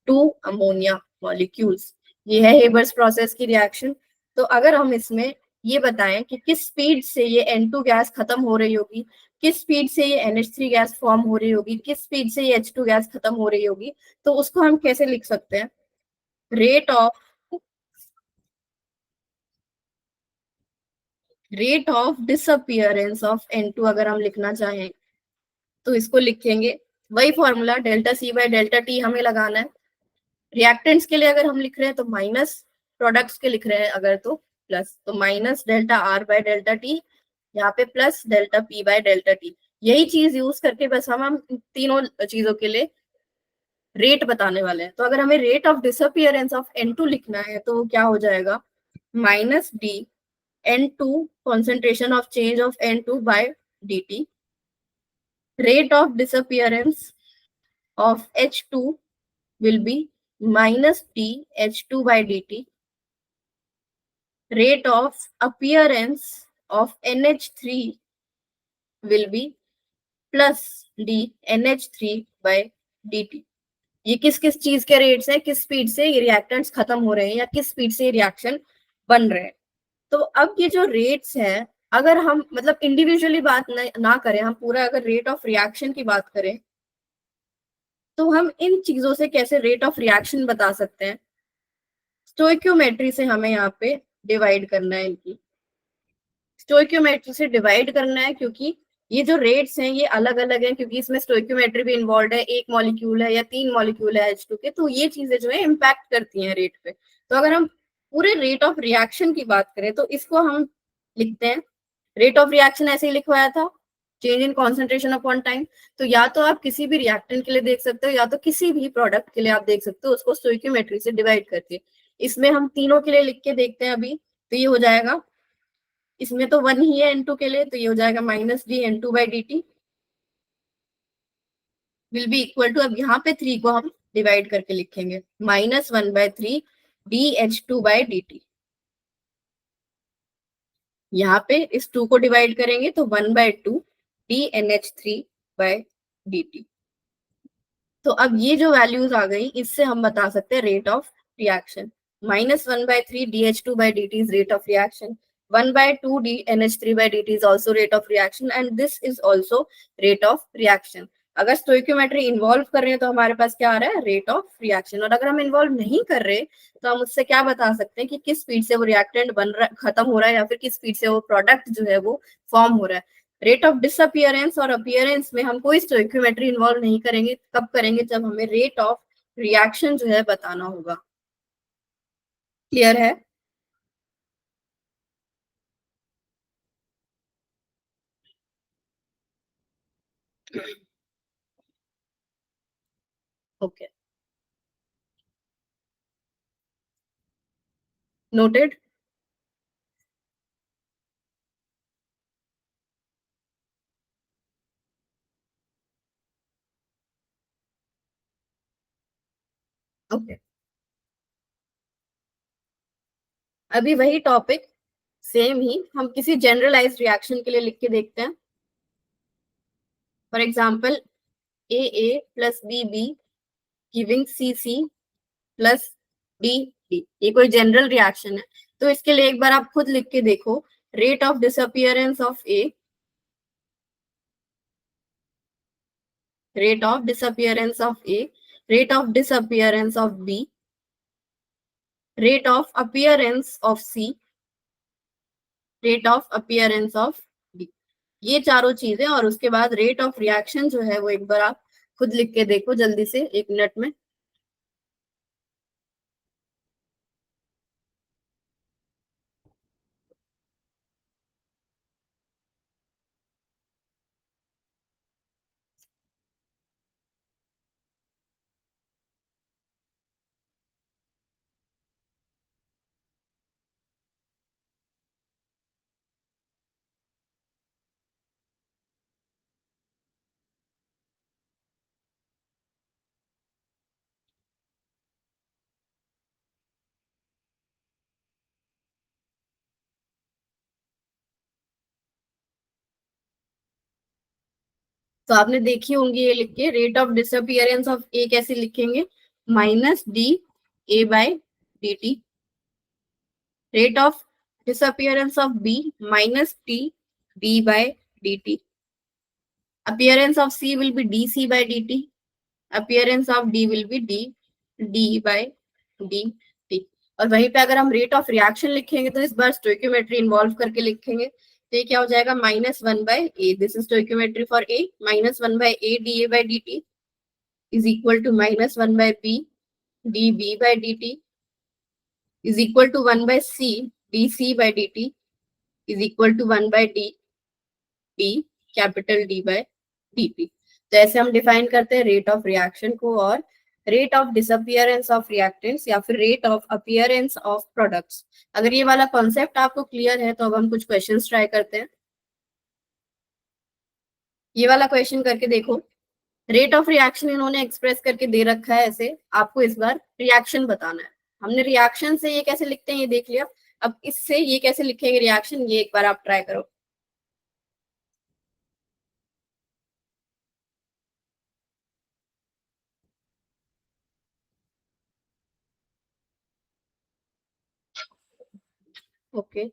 2 अमोनिया मॉलिक्यूल्स, ये है हेबर्स प्रोसेस की रिएक्शन। तो अगर हम इसमें ये बताएं कि किस स्पीड से ये N2 गैस खत्म हो रही होगी, किस स्पीड से ये NH3 गैस फॉर्म हो रही होगी, किस स्पीड से ये H2 गैस खत्म हो रही होगी, तो उसको हम कैसे लिख सकते हैं, rate of rate of disappearance of N2 अगर हम लिखना चाहें तो इसको लिखेंगे, वही formula delta C by delta t हमें लगाना है। रिएक्टेंट्स के लिए अगर हम लिख रहे हैं तो माइनस, प्रोडक्ट्स के लिख रहे हैं अगर तो प्लस, तो minus delta R by delta T, यहाँ पे plus delta P bye delta T. यही चीज यूज करके बस हम तीनों चीजों के लिए रेट बताने वाले हैं। तो अगर हमें rate of disappearance of N2 लिखना है तो क्या हो जाएगा, minus d N2 concentration of change of N2 by dt, rate of disappearance of H2 will be minus d H2 by dt, rate of appearance of NH3 will be plus d NH3 by dt। ये किस किस चीज के रेट्स हैं, किस स्पीड से ये रिएक्टेंट्स खत्म हो रहे हैं या किस स्पीड से रिएक्शन बन रहे हैं। तो अब ये जो रेट्स हैं, अगर हम मतलब इंडिविजुअली बात ना करें, हम पूरा अगर रेट ऑफ रिएक्शन की बात करें तो हम इन चीजों से कैसे रेट ऑफ रिएक्शन बता सकते हैं, स्टोइक्योमेट्री से हमें यहाँ पे डिवाइड करना है, इनकी स्टोइक्योमेट्री से डिवाइड करना है, क्योंकि ये जो रेट्स हैं ये अलग अलग हैं, क्योंकि इसमें स्टोइक्योमेट्री भी इन्वॉल्व है, एक मॉलिक्यूल है या 3 मॉलिक्यूल है H2 के, तो ये चीजें जो है इम्पैक्ट करती हैं रेट पे। तो अगर हम पूरे रेट ऑफ रिएक्शन की बात करें तो इसको हम लिखते हैं, रेट ऑफ रिएक्शन ऐसे ही लिखवाया था, change in concentration upon time. तो या तो आप किसी भी रिएक्टेंट के लिए देख सकते हो या तो किसी भी प्रोडक्ट के लिए आप देख सकते हो, उसको स्टोइक्योमेट्री से डिवाइड करके। इसमें हम तीनों के लिए लिख के देखते हैं अभी, तो ये हो जाएगा, इसमें तो 1 ही है N2 के लिए, तो ये हो जाएगा minus d N2 by d t will be equal to, अब यहाँ पे 3 को हम डिवाइड करके लिखेंगे, -1/3 D H2 by d T. यहाँ पे इस 2 को डिवाइड करेंगे तो 1/2 D NH3 by d T. तो अब ये जो वैल्यूज आ गई, इससे हम बता सकते हैं rate of reaction. -1/3 DH2/dt is rate of reaction. 1/2 NH3/dt is also rate of reaction, and this is also rate of reaction. अगर स्टोइक्योमेट्री इन्वॉल्व कर रहे हैं तो हमारे पास क्या आ रहा है, रेट ऑफ रिएक्शन. और अगर हम इन्वॉल्व नहीं कर रहे तो हम उससे क्या बता सकते हैं कि किस स्पीड से वो रिएक्टेंट बन रहा, खत्म हो रहा है, या फिर किस स्पीड से वो प्रोडक्ट जो है वो फॉर्म हो रहा है. रेट ऑफ डिसअपियरेंस और अपियरेंस में हम कोई स्टोइक्योमेट्री इन्वॉल्व नहीं करेंगे. कब करेंगे, जब हमें रेट ऑफ रिएक्शन जो है बताना होगा. क्लियर है? Okay, noted. ओके, अभी वही टॉपिक सेम ही हम किसी जनरलाइज्ड रिएक्शन के लिए लिख के देखते हैं. For example, AA plus BB giving CC plus DD. ये कोई जनरल रिएक्शन है, तो इसके लिए एक बार आप खुद लिख के देखो. Rate of disappearance of A, rate of disappearance of A, rate of disappearance of B, rate of appearance of C, rate of appearance of D. ये चारों चीजें, और उसके बाद रेट ऑफ रिएक्शन जो है वो एक बार आप खुद लिख के देखो जल्दी से 1 मिनट में. तो आपने देखी होंगी ये लिख के. Rate of disappearance of A कैसे लिखेंगे, -DA/dt. Rate of disappearance of B, -TB/dt. appearance of C will be dC/dt. appearance of D will be D/dt. और वहीं पे अगर हम रेट ऑफ रिएक्शन लिखेंगे तो इस बार स्टोइक्योमेट्री इन्वॉल्व करके लिखेंगे. तो ये क्या हो जाएगा, -1/A. This is stoichiometry for A. -1/A dA/dt is equal to -1/B dB/dt is equal to 1/C dC/dt is equal to 1/D capital D/dt. तो ऐसे हम डिफाइन करते हैं रेट ऑफ रिएक्शन को. और rate of disappearance of reactants या फिर rate of appearance of products. अगर ये वाला कॉन्सेप्ट आपको क्लियर है तो अब हम कुछ क्वेश्चंस ट्राई करते हैं. ये वाला क्वेश्चन करके देखो. रेट ऑफ रिएक्शन इन्होंने एक्सप्रेस करके दे रखा है ऐसे. आपको इस बार रिएक्शन बताना है. हमने रिएक्शन से ये कैसे लिखते हैं ये देख लिया. अब इससे ये कैसे लिखेंगे रिएक्शन, ये एक बार आप ट्राई करो. ओके,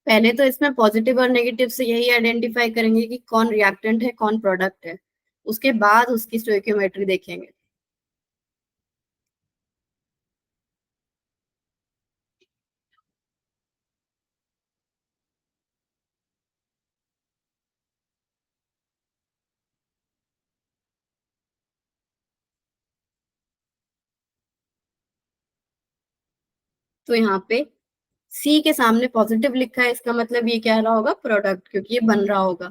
पहले तो इसमें पॉजिटिव और नेगेटिव से यही आइडेंटिफाई करेंगे कि कौन रिएक्टेंट है कौन प्रोडक्ट है. उसके बाद उसकी स्टोइकियोमेट्री देखेंगे. तो यहाँ पे सी के सामने पॉजिटिव लिखा है, इसका मतलब ये क्या रहा होगा, प्रोडक्ट, क्योंकि ये बन रहा होगा.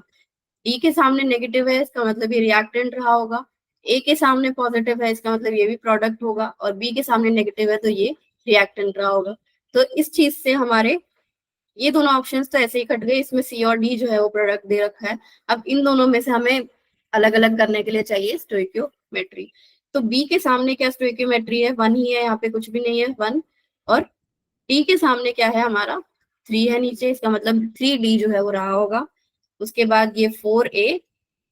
डी के सामने नेगेटिव है, इसका मतलब ये रिएक्टेंट रहा होगा. ए के सामने पॉजिटिव है, इसका मतलब ये भी प्रोडक्ट होगा. और बी के सामने नेगेटिव है तो ये रिएक्टेंट रहा होगा. तो इस चीज से हमारे ये दोनों ऑप्शंस तो ऐसे ही कट गए, इसमें सी और डी जो है वो प्रोडक्ट दे रखा है। अब इन दोनों में से हमें अलग अलग करने के लिए चाहिए स्टोइक्योमेट्री। तो बी के सामने क्या स्टोइक्योमेट्री है, 1 ही है, यहाँ पे कुछ भी नहीं है 1। और डी के सामने क्या है हमारा, 3 है नीचे, इसका मतलब 3D जो है वो रहा होगा। उसके बाद ये 4A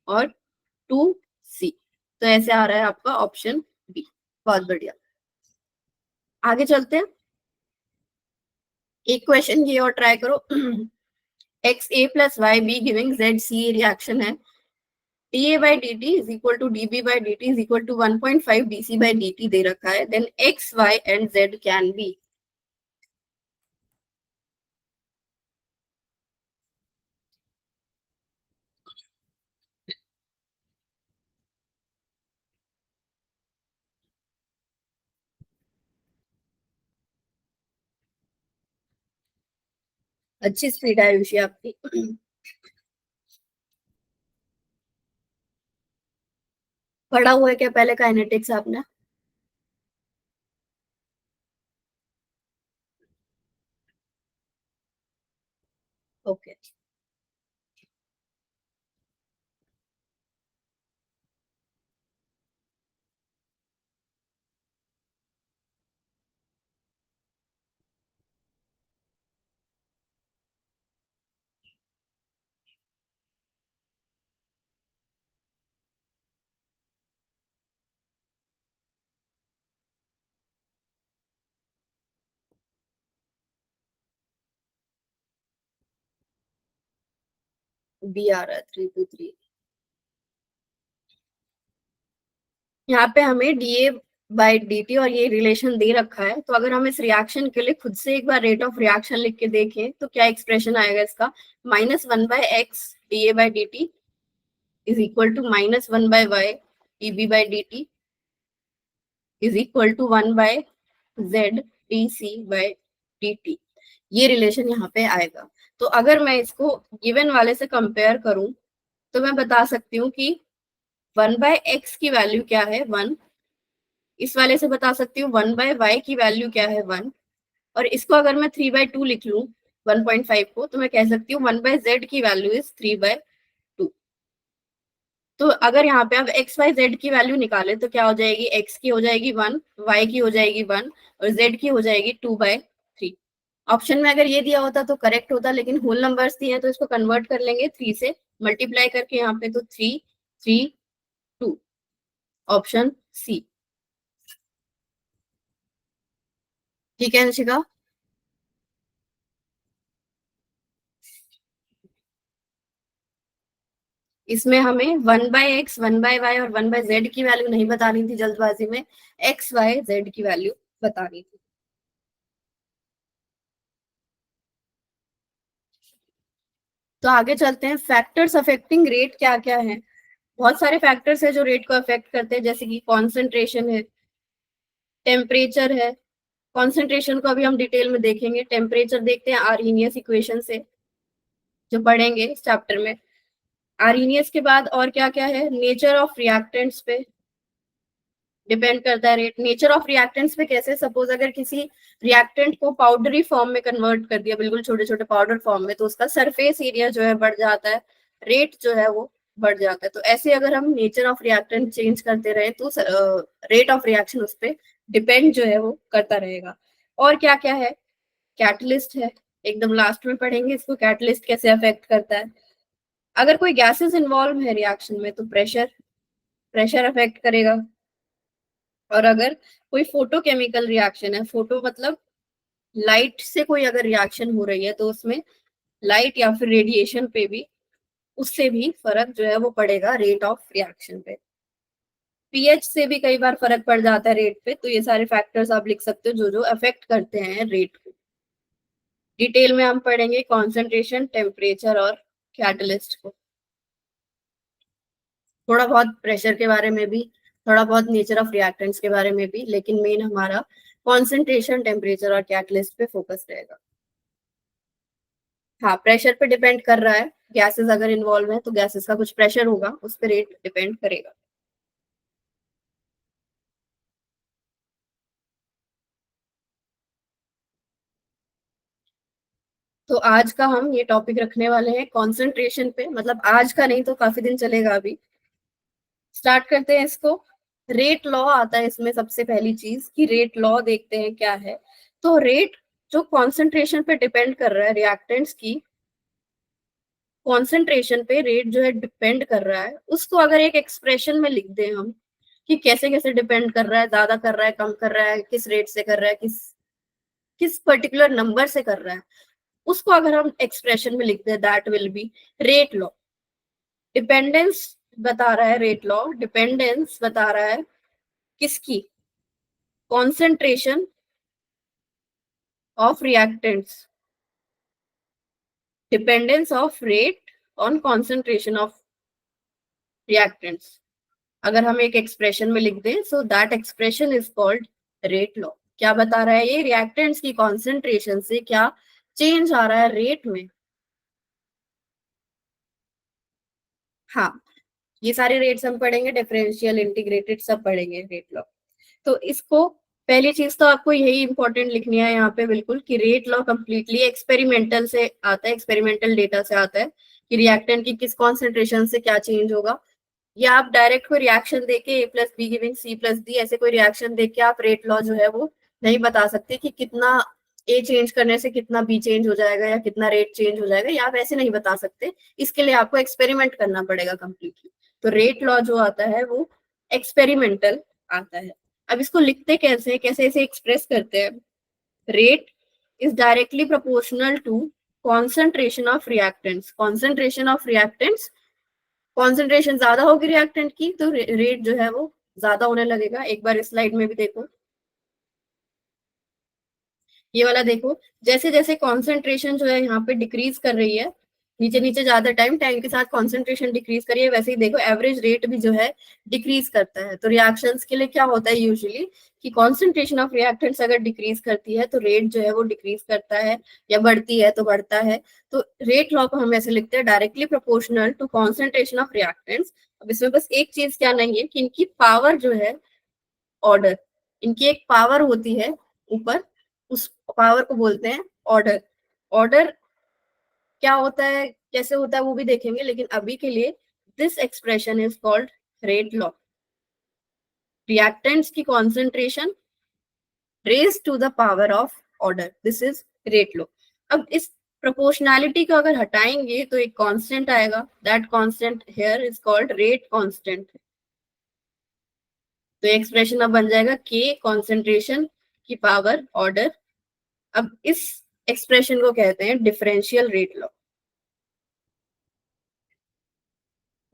और 2C। तो ऐसे आ रहा है आपका ऑप्शन बी। बहुत बढ़िया, आगे चलते हैं। एक क्वेश्चन ये और ट्राई करो। X A plus y B giving z C reaction है। dA by dt is equal to dB by dt is equal to 1.5 dC by dt दे रखा है, then x, y and z can be। अच्छी स्पीड है आयुषी आपकी। पढ़ा हुआ है क्या पहले काइनेटिक्स आपने? ओके। बी आ रहा है 3 to 3। यहाँ पे हमें डीए बाई dt और ये रिलेशन दे रखा है, तो अगर हम इस रिएक्शन के लिए खुद से एक बार रेट ऑफ रिएक्शन लिख के देखें तो क्या एक्सप्रेशन आएगा इसका, -1/x dA by dt is equal to -1/y dB by dt is equal to 1/z dc by dt। ये रिलेशन यहाँ पे आएगा। तो अगर मैं इसको गिवन वाले से कंपेयर करूं तो मैं बता सकती हूँ कि 1/x की वैल्यू क्या है 1, इस वाले से बता सकती हूँ 1/y की वैल्यू क्या है 1, और इसको अगर मैं 3/2 लिख लूं 1.5 को, तो मैं कह सकती हूँ 1/z की वैल्यू इज 3/2। तो अगर यहाँ पे अब एक्स वाई जेड की वैल्यू निकाले तो क्या हो जाएगी, एक्स की हो जाएगी 1, वाई की हो जाएगी 1 और जेड की हो जाएगी 2/3। ऑप्शन में अगर ये दिया होता तो करेक्ट होता, लेकिन होल नंबर्स दिए हैं तो इसको कन्वर्ट कर लेंगे 3 से मल्टीप्लाई करके यहाँ पे, तो 3 3 2, ऑप्शन सी। ठीक है अंशिका। इसमें हमें 1/x 1/y और 1/z की वैल्यू नहीं बतानी थी जल्दबाजी में, एक्स वाई जेड की वैल्यू बतानी थी। तो आगे चलते हैं, फैक्टर्स अफेक्टिंग रेट क्या क्या है। बहुत सारे फैक्टर्स है जो रेट को अफेक्ट करते हैं, जैसे कि कॉन्सेंट्रेशन है, टेम्परेचर है। कॉन्सेंट्रेशन को अभी हम डिटेल में देखेंगे, टेम्परेचर देखते हैं आर्हीनियस इक्वेशन से जो पढ़ेंगे इस चैप्टर में। आर्हीनियस के बाद और क्या क्या है, नेचर ऑफ रिएक्टेंट्स पे डिपेंड करता है रेट। नेचर ऑफ रिएक्टेंट्स पे कैसे, सपोज अगर किसी रिएक्टेंट को पाउडरी फॉर्म में कन्वर्ट कर दिया, बिल्कुल छोटे छोटे पाउडर फॉर्म में, तो उसका सरफेस एरिया जो है बढ़ जाता है, रेट जो है वो बढ़ जाता है। तो ऐसे अगर हम नेचर ऑफ रिएक्टेंट चेंज करते रहे तो रेट ऑफ रिएक्शन उस पर डिपेंड जो है वो करता रहेगा। और क्या क्या है, कैटलिस्ट है, एकदम लास्ट में पढ़ेंगे इसको, कैटलिस्ट कैसे अफेक्ट करता है। अगर कोई गैसेस इन्वॉल्व है रिएक्शन में तो प्रेशर, प्रेशर अफेक्ट करेगा। और अगर कोई फोटोकेमिकल रिएक्शन है, फोटो मतलब लाइट से कोई अगर रिएक्शन हो रही है तो उसमें लाइट या फिर रेडिएशन पे भी, उससे भी फर्क जो है वो पड़ेगा रेट ऑफ रिएक्शन पे। पीएच से भी कई बार फर्क पड़ जाता है रेट पे। तो ये सारे फैक्टर्स आप लिख सकते हो जो जो अफेक्ट करते हैं रेट को। डिटेल में हम पढ़ेंगे कॉन्सेंट्रेशन, टेम्परेचर और कैटलिस्ट को, थोड़ा बहुत प्रेशर के बारे में भी, थोड़ा बहुत नेचर ऑफ रिएक्टेंट्स के बारे में भी, लेकिन मेन हमारा कॉन्सेंट्रेशन, टेम्परेचर और कैटलिस्ट पे फोकस रहेगा। हाँ, प्रेशर पे डिपेंड कर रहा है, गैसेस अगर इन्वॉल्व है तो गैसेस का कुछ प्रेशर होगा, उस पर रेट डिपेंड करेगा। तो आज का हम ये टॉपिक रखने वाले हैं कॉन्सेंट्रेशन पे, मतलब आज का नहीं तो काफी दिन चलेगा अभी। स्टार्ट करते हैं इसको। रेट लॉ आता है इसमें, सबसे पहली चीज कि रेट लॉ देखते हैं क्या है। तो रेट जो कॉन्सेंट्रेशन पे डिपेंड कर रहा है, रिएक्टेंट्स की कॉन्सेंट्रेशन पे रेट जो है डिपेंड कर रहा है, उसको अगर एक एक्सप्रेशन में लिख दें हम कि कैसे कैसे डिपेंड कर रहा है, ज्यादा कर रहा है, कम कर रहा है, किस रेट से कर रहा है, किस किस पर्टिकुलर नंबर से कर रहा है, उसको अगर हम एक्सप्रेशन में लिख दें, that will be rate law. Dependence बता रहा है, रेट लॉ डिपेंडेंस बता रहा है किसकी, concentration of reactants, dependence of rate on concentration of reactants. अगर हम एक एक्सप्रेशन में लिख दें, so that expression is called rate law. क्या बता रहा है ये, रिएक्टेंट्स की कॉन्सेंट्रेशन से क्या चेंज आ रहा है रेट में। हाँ, ये सारे रेट्स हम पढ़ेंगे, डिफरेंशियल, इंटीग्रेटेड, सब पढ़ेंगे रेट लॉ। तो इसको पहली चीज तो आपको यही इंपॉर्टेंट लिखनी है यहाँ पे बिल्कुल, कि रेट लॉ कंप्लीटली एक्सपेरिमेंटल से आता है, एक्सपेरिमेंटल डेटा से आता है कि रिएक्टेंट की किस कॉन्सेंट्रेशन से क्या चेंज होगा। या आप डायरेक्ट कोई रिएक्शन देके A plus B giving C plus D, ऐसे कोई रिएक्शन देके आप रेट लॉ जो है वो नहीं बता सकते कि कितना ए चेंज करने से कितना बी चेंज हो जाएगा या कितना रेट चेंज हो जाएगा, या आप ऐसे नहीं बता सकते। इसके लिए आपको एक्सपेरिमेंट करना पड़ेगा कंप्लीटली। तो रेट लॉ जो आता है वो एक्सपेरिमेंटल आता है। अब इसको लिखते कैसे, कैसे इसे एक्सप्रेस करते हैं। Rate is directly proportional to concentration of reactants, concentration of reactants, concentration ज्यादा होगी रिएक्टेंट की तो रेट जो है वो ज्यादा होने लगेगा। एक बार इस स्लाइड में भी देखो, ये वाला देखो, जैसे जैसे कॉन्सेंट्रेशन जो है यहाँ पे डिक्रीज कर रही है, नीचे नीचे ज्यादा टाइम टाइम के साथ कॉन्सेंट्रेशन डिक्रीज करिए, वैसे ही देखो एवरेज रेट भी जो है डिक्रीज करता है। तो रिएक्शंस के लिए क्या होता है यूजुअली कि कॉन्सेंट्रेशन ऑफ रिएक्टेंट्स अगर डिक्रीज करती है तो रेट जो है वो डिक्रीज करता है, या बढ़ती है तो बढ़ता है। तो रेट लॉ को हम ऐसे लिखते हैं, directly proportional to concentration of reactants. अब इसमें बस एक चीज क्या नहीं है कि इनकी पावर जो है, ऑर्डर, इनकी एक पावर होती है ऊपर, उस पावर को बोलते हैं ऑर्डर। ऑर्डर क्या होता है, कैसे होता है वो भी देखेंगे, लेकिन अभी के लिए this expression is called rate law. Reactants की concentration raise to the power of order, this is rate law. अब इस प्रोपोर्शनैलिटी को अगर हटाएंगे तो एक कांस्टेंट आएगा, that constant here is called rate constant. तो एक्सप्रेशन अब बन जाएगा के कॉन्सेंट्रेशन की पावर ऑर्डर। अब इस एक्सप्रेशन को कहते हैं डिफरेंशियल रेट लॉ।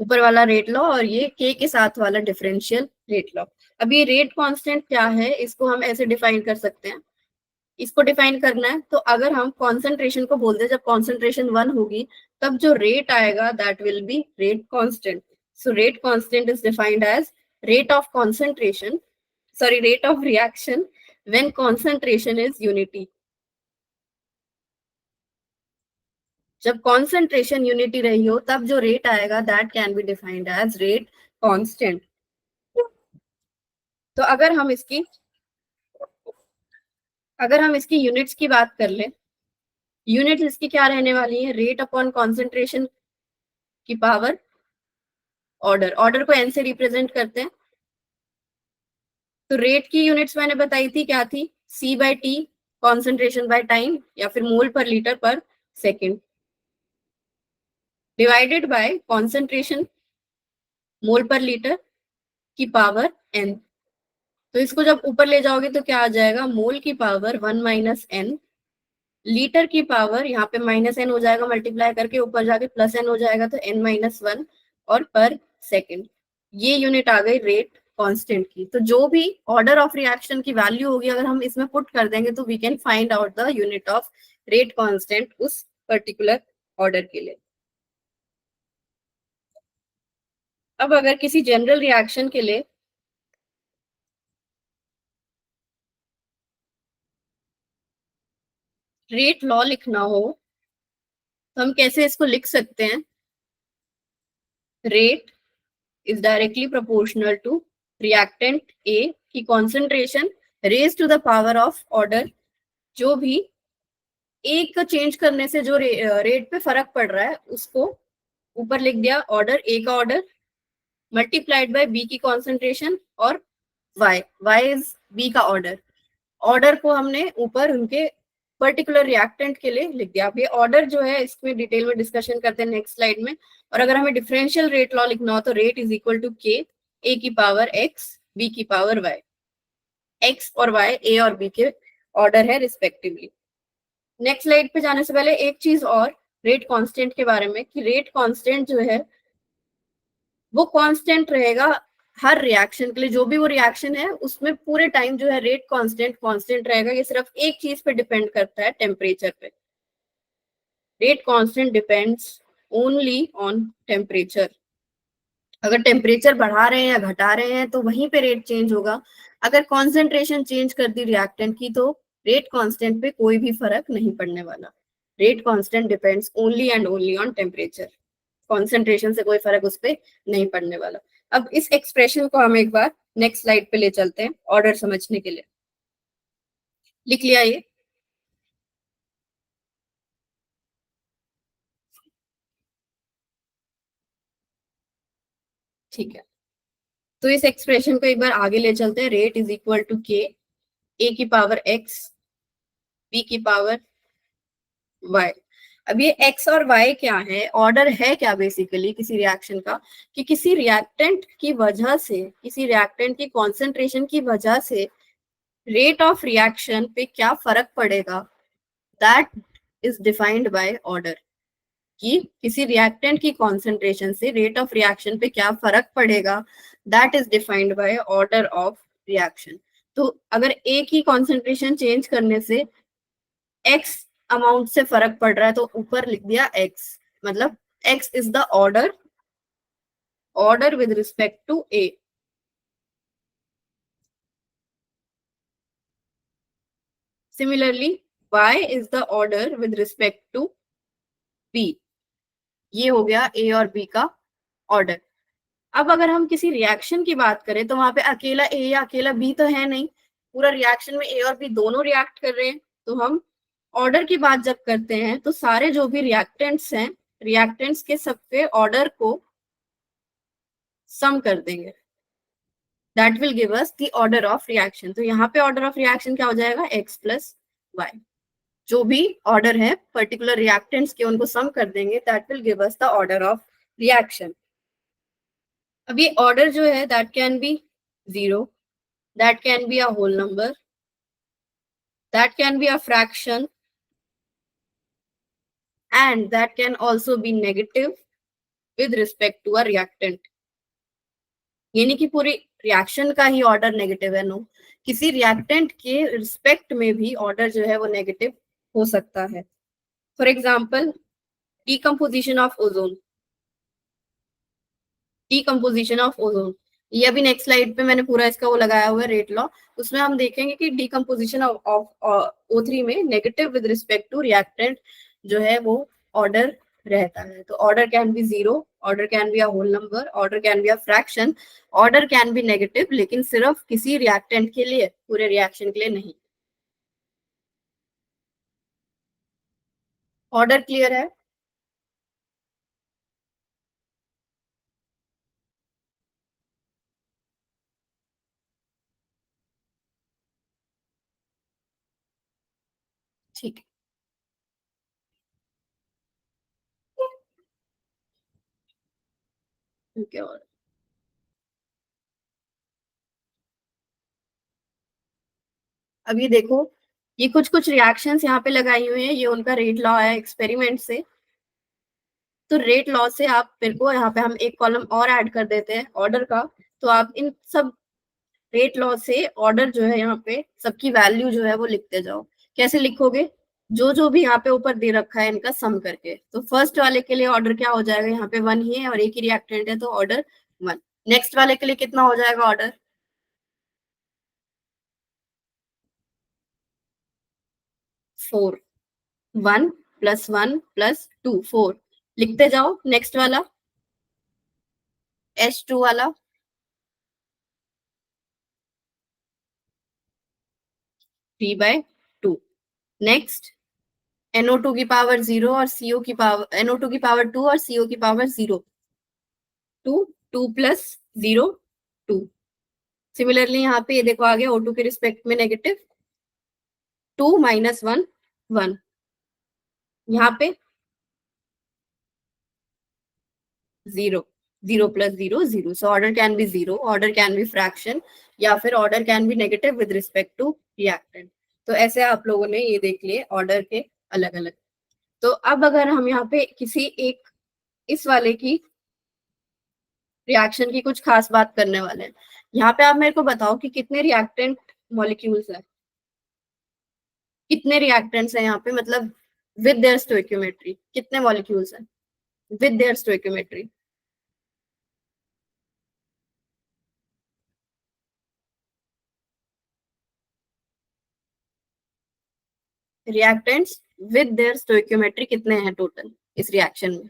ऊपर वाला रेट लॉ और ये के साथ वाला डिफरेंशियल रेट लॉ। अब ये रेट कांस्टेंट क्या है, इसको हम ऐसे डिफाइन कर सकते हैं। इसको डिफाइन करना है तो अगर हम कॉन्सेंट्रेशन को बोलते हैं, जब कॉन्सेंट्रेशन 1 होगी तब जो रेट आएगा that will be rate constant. So rate constant is defined as rate of concentration, sorry rate of reaction when concentration is unity. जब कॉन्सेंट्रेशन यूनिटी रही हो तब जो रेट आएगा that can be defined as rate constant. तो अगर हम इसकी यूनिट्स की बात कर ले, यूनिट्स इसकी क्या रहने वाली है, रेट अपॉन कॉन्सेंट्रेशन की पावर ऑर्डर। ऑर्डर को एन से रिप्रेजेंट करते हैं। तो रेट की यूनिट्स मैंने बताई थी, क्या थी, C by T, concentration by time, या फिर mole per litre per second, divided by concentration mole per litre की पावर एन। तो इसको जब ऊपर ले जाओगे तो क्या आ जाएगा, मोल की पावर 1 - n, लीटर की पावर यहाँ पे -n हो जाएगा, मल्टीप्लाई करके ऊपर जाके +n हो जाएगा, तो n-1, और पर सेकेंड। ये यूनिट आ गई रेट कांस्टेंट की। तो जो भी ऑर्डर ऑफ रिएक्शन की वैल्यू होगी अगर हम इसमें पुट कर देंगे तो we can find out the unit of rate constant उस पर्टिकुलर ऑर्डर के लिए। अब अगर किसी जनरल रिएक्शन के लिए रेट लॉ लिखना हो तो हम कैसे इसको लिख सकते हैं, rate is directly proportional to reactant A की concentration raised to the power of order, जो भी एक चेंज करने से जो रेट पे फर्क पड़ रहा है उसको ऊपर लिख दिया, ऑर्डर ए का ऑर्डर मल्टीप्लाइड बाय बी की कॉन्सेंट्रेशन और वाई इज बी का ऑर्डर। ऑर्डर को हमने ऊपर उनके पर्टिकुलर रिएक्टेंट के लिए लिख दिया। अब ये ऑर्डर जो है इसमें डिटेल में डिस्कशन करते हैं नेक्स्ट स्लाइड में। और अगर हमें डिफरेंशियल रेट लॉ लिखना हो तो रेट इज इक्वल टू के ए की पावर एक्स बी की पावर वाई। एक्स और वाई ए और बी के ऑर्डर है रिस्पेक्टिवली। नेक्स्ट स्लाइड पे जाने से पहले एक चीज और रेट कांस्टेंट के बारे में, कि रेट कांस्टेंट जो है वो कांस्टेंट रहेगा हर रिएक्शन के लिए। जो भी वो रिएक्शन है उसमें पूरे टाइम जो है रेट कांस्टेंट कांस्टेंट रहेगा। ये सिर्फ एक चीज पे डिपेंड करता है, टेम्परेचर पे। Rate constant depends only on temperature. अगर टेम्परेचर बढ़ा रहे हैं या घटा रहे हैं तो वहीं पे रेट चेंज होगा। अगर कॉन्सेंट्रेशन चेंज कर दी रिएक्टेंट की तो रेट कांस्टेंट पे कोई भी फर्क नहीं पड़ने वाला। Rate constant depends only and only on temperature. Concentration से कोई फर्क उस पर नहीं पड़ने वाला। अब इस एक्सप्रेशन को हम एक बार नेक्स्ट स्लाइड पे ले चलते हैं ऑर्डर समझने के लिए। लिख लिया ये? ठीक है, तो इस एक्सप्रेशन को एक बार आगे ले चलते हैं। रेट इज इक्वल टू के ए की पावर एक्स बी की पावर वाई। अब ये एक्स और वाई क्या है, ऑर्डर है क्या बेसिकली किसी रिएक्शन का, कि किसी रिएक्टेंट की वजह से, किसी रिएक्टेंट की कॉन्सेंट्रेशन की वजह से रेट ऑफ रिएक्शन पे क्या फर्क पड़ेगा, that is defined by order. कि किसी रिएक्टेंट की कॉन्सेंट्रेशन से रेट ऑफ रिएक्शन पे क्या फर्क पड़ेगा, that is defined by order of reaction. तो अगर ए की कॉन्सेंट्रेशन चेंज करने से एक्स अमाउंट से फर्क पड़ रहा है तो ऊपर लिख दिया एक्स, मतलब x is the order, order with respect to A. Similarly y is the order with respect to b। ये हो गया ए और बी का ऑर्डर। अब अगर हम किसी रिएक्शन की बात करें तो वहां पे अकेला ए या अकेला बी तो है नहीं, पूरा रिएक्शन में ए और बी दोनों रिएक्ट कर रहे हैं। तो हम ऑर्डर की बात जब करते हैं तो सारे जो भी रिएक्टेंट्स हैं, रिएक्टेंट्स के सबके ऑर्डर को सम कर देंगे। That will give us the order of reaction. तो यहाँ पे ऑर्डर ऑफ रिएक्शन क्या हो जाएगा, एक्स प्लस वाई। जो भी ऑर्डर है पर्टिकुलर रिएक्टेंट्स के उनको सम कर देंगे, that will give us the order of reaction. अब ये ऑर्डर जो है that can be zero, that can be a whole number, that can be a fraction, and that can also be negative with respect to a reactant। यानी कि पूरी रिएक्शन का ही ऑर्डर नेगेटिव है। नो, किसी रिएक्टेंट के रिस्पेक्ट में भी ऑर्डर जो है वो नेगेटिव हो सकता है। For example decomposition of ozone, decomposition of ozone, ये अभी नेक्स्ट स्लाइड पे मैंने पूरा इसका वो लगाया हुआ है रेट लॉ। उसमें हम देखेंगे कि डीकम्पोजिशन ऑफ O3 में negative with respect to reactant जो है वो ऑर्डर रहता है। तो order can be zero, order can be a whole number, order can be a fraction, order can be negative, लेकिन सिर्फ किसी रिएक्टेंट के लिए, पूरे रिएक्शन के लिए नहीं। ऑर्डर क्लियर है? ठीक है, ठीक है। और अब ये देखो, ये कुछ कुछ रिएक्शंस यहाँ पे लगाई हुई हैं, ये उनका रेट लॉ है एक्सपेरिमेंट से। तो रेट लॉ से आप, मेरे को यहाँ पे हम एक कॉलम और ऐड कर देते हैं ऑर्डर का। तो आप इन सब रेट लॉ से ऑर्डर जो है यहाँ पे सबकी वैल्यू जो है वो लिखते जाओ। कैसे लिखोगे, जो जो भी यहाँ पे ऊपर दे रखा है इनका सम करके। तो फर्स्ट वाले के लिए ऑर्डर क्या हो जाएगा, यहाँ पे वन ही है और एक ही रिएक्टेंट है तो ऑर्डर वन। नेक्स्ट वाले के लिए कितना हो जाएगा order, four. One plus one plus two, four. लिखते जाओ। नेक्स्ट वाला H2 वाला 3/2। नेक्स्ट NO2 की पावर 0 और CO की पावर, NO2 की पावर 2 और CO की पावर 0, 2, 2 प्लस 0, 2। सिमिलरली यहाँ पे ये देखो आ गया O2 के रिस्पेक्ट में नेगेटिव, 2 माइनस 1, 1। यहाँ पे 0, 0 plus 0, 0। So order can be 0, order can be fraction, या फिर order can be negative with respect to reactant. तो ऐसे आप लोगों ने ये देख लिए ऑर्डर के अलग अलग। तो अब अगर हम यहाँ पे किसी एक इस वाले की रिएक्शन की कुछ खास बात करने वाले हैं, यहाँ पे आप मेरे को बताओ कि कितने रिएक्टेंट मॉलिक्यूल्स है, कितने रिएक्टेंट्स है यहाँ पे, मतलब विद देयर स्टोइकियोमेट्री कितने मॉलिक्यूल्स हैं with their stoichiometry. Reactants with their stoichiometry कितने हैं टोटल इस रिएक्शन में?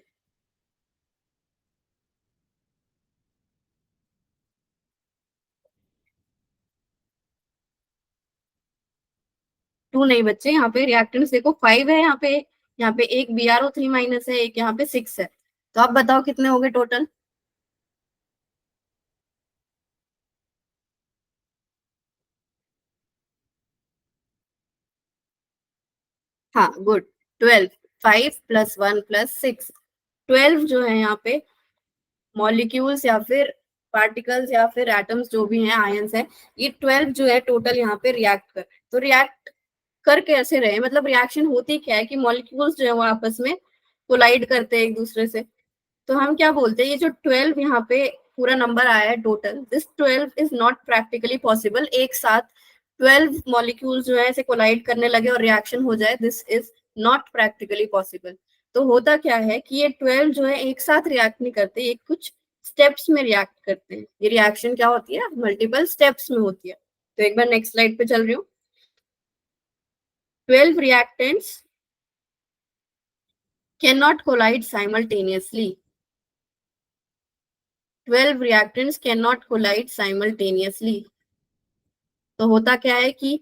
2 नहीं बच्चे, यहाँ पे रिएक्टेंट्स देखो 5 है यहाँ पे, यहाँ पे एक BrO3 माइनस है, एक यहाँ पे 6 है। तो आप बताओ कितने हो गए टोटल? हाँ गुड, 12। 5 प्लस 1 प्लस 6, 12 जो है यहाँ पे मॉलिक्यूल्स या फिर पार्टिकल्स या फिर एटम्स जो भी हैं, आयंस है, ये 12 जो है टोटल यहाँ पे रिएक्ट कर। तो रिएक्ट कर कैसे रहे, मतलब रिएक्शन होती क्या है कि मॉलिक्यूल्स जो है वो आपस में कोलाइड करते हैं एक दूसरे से। तो हम क्या बोलते हैं, ये जो 12 यहाँ पे पूरा नंबर आया है total, this 12 is not practically possible. एक साथ 12 मॉलिक्यूल्स जो है ऐसे कोलाइड करने लगे और रिएक्शन हो जाए, this is not practically possible. तो होता क्या है कि ये 12 जो है एक साथ रिएक्ट नहीं करते, ये कुछ स्टेप्स में रिएक्ट करते हैं। ये रिएक्शन क्या होती है, मल्टीपल स्टेप्स में होती है। तो एक बार नेक्स्ट स्लाइड पे चल रही हूँ। 12 reactants cannot collide simultaneously. 12 reactants cannot collide simultaneously. तो होता क्या है कि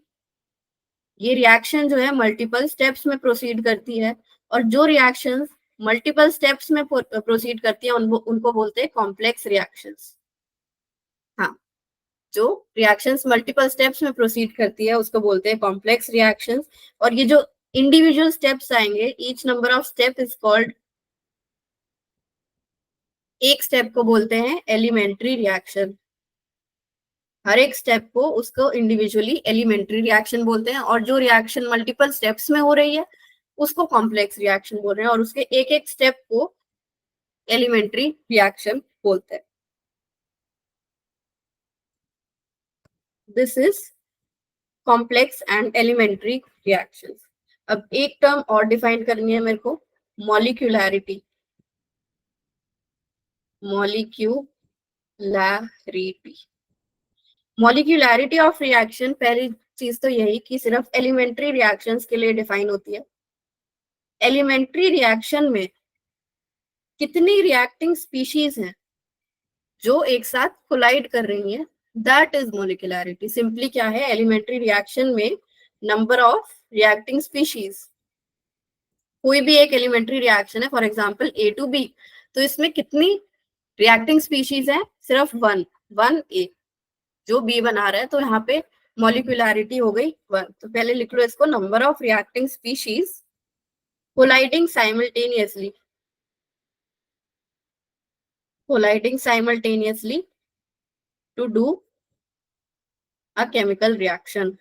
ये रिएक्शन जो है मल्टीपल स्टेप्स में प्रोसीड करती है, और जो रिएक्शंस मल्टीपल स्टेप्स में प्रोसीड करती है उनको बोलते हैं कॉम्प्लेक्स रिएक्शंस। हाँ, जो रिएक्शंस मल्टीपल स्टेप्स में प्रोसीड करती है उसको बोलते हैं कॉम्प्लेक्स रिएक्शंस। और ये जो इंडिविजुअल स्टेप्स आएंगे, each number of step is called, एक स्टेप को बोलते हैं एलिमेंट्री रिएक्शन। हर एक स्टेप को उसको इंडिविजुअली एलिमेंट्री रिएक्शन बोलते हैं, और जो रिएक्शन मल्टीपल स्टेप्स में हो रही है उसको कॉम्प्लेक्स रिएक्शन बोल रहे हैं, और उसके एक एक स्टेप को एलिमेंट्री रिएक्शन बोलते हैं। This is complex and elementary reactions. अब एक टर्म और डिफाइन करनी है मेरे को, मॉलिक्यूलैरिटी। मॉलिक्यूलैरिटी, मॉलिक्यूलैरिटी ऑफ रिएक्शन, पहली चीज तो यही कि सिर्फ एलिमेंट्री रिएक्शंस के लिए डिफाइन होती है। एलिमेंट्री रिएक्शन में कितनी रिएक्टिंग स्पीशीज हैं जो एक साथ कोलाइड कर रही हैं, दैट इज मोलिकुलैरिटी। सिंपली क्या है, एलिमेंट्री रिएक्शन में नंबर ऑफ रिएक्टिंग स्पीशीज, कोई भी एक एलिमेंट्री रिएक्शन है for example A to B, तो इसमें कितनी रिएक्टिंग स्पीशीज है, सिर्फ वन, वन A जो B बना रहा है, तो यहाँ पे मॉलिक्यूलैरिटी हो गई 1। तो पहले लिख लो इसको, number of reacting species colliding simultaneously, colliding simultaneously to do a chemical reaction.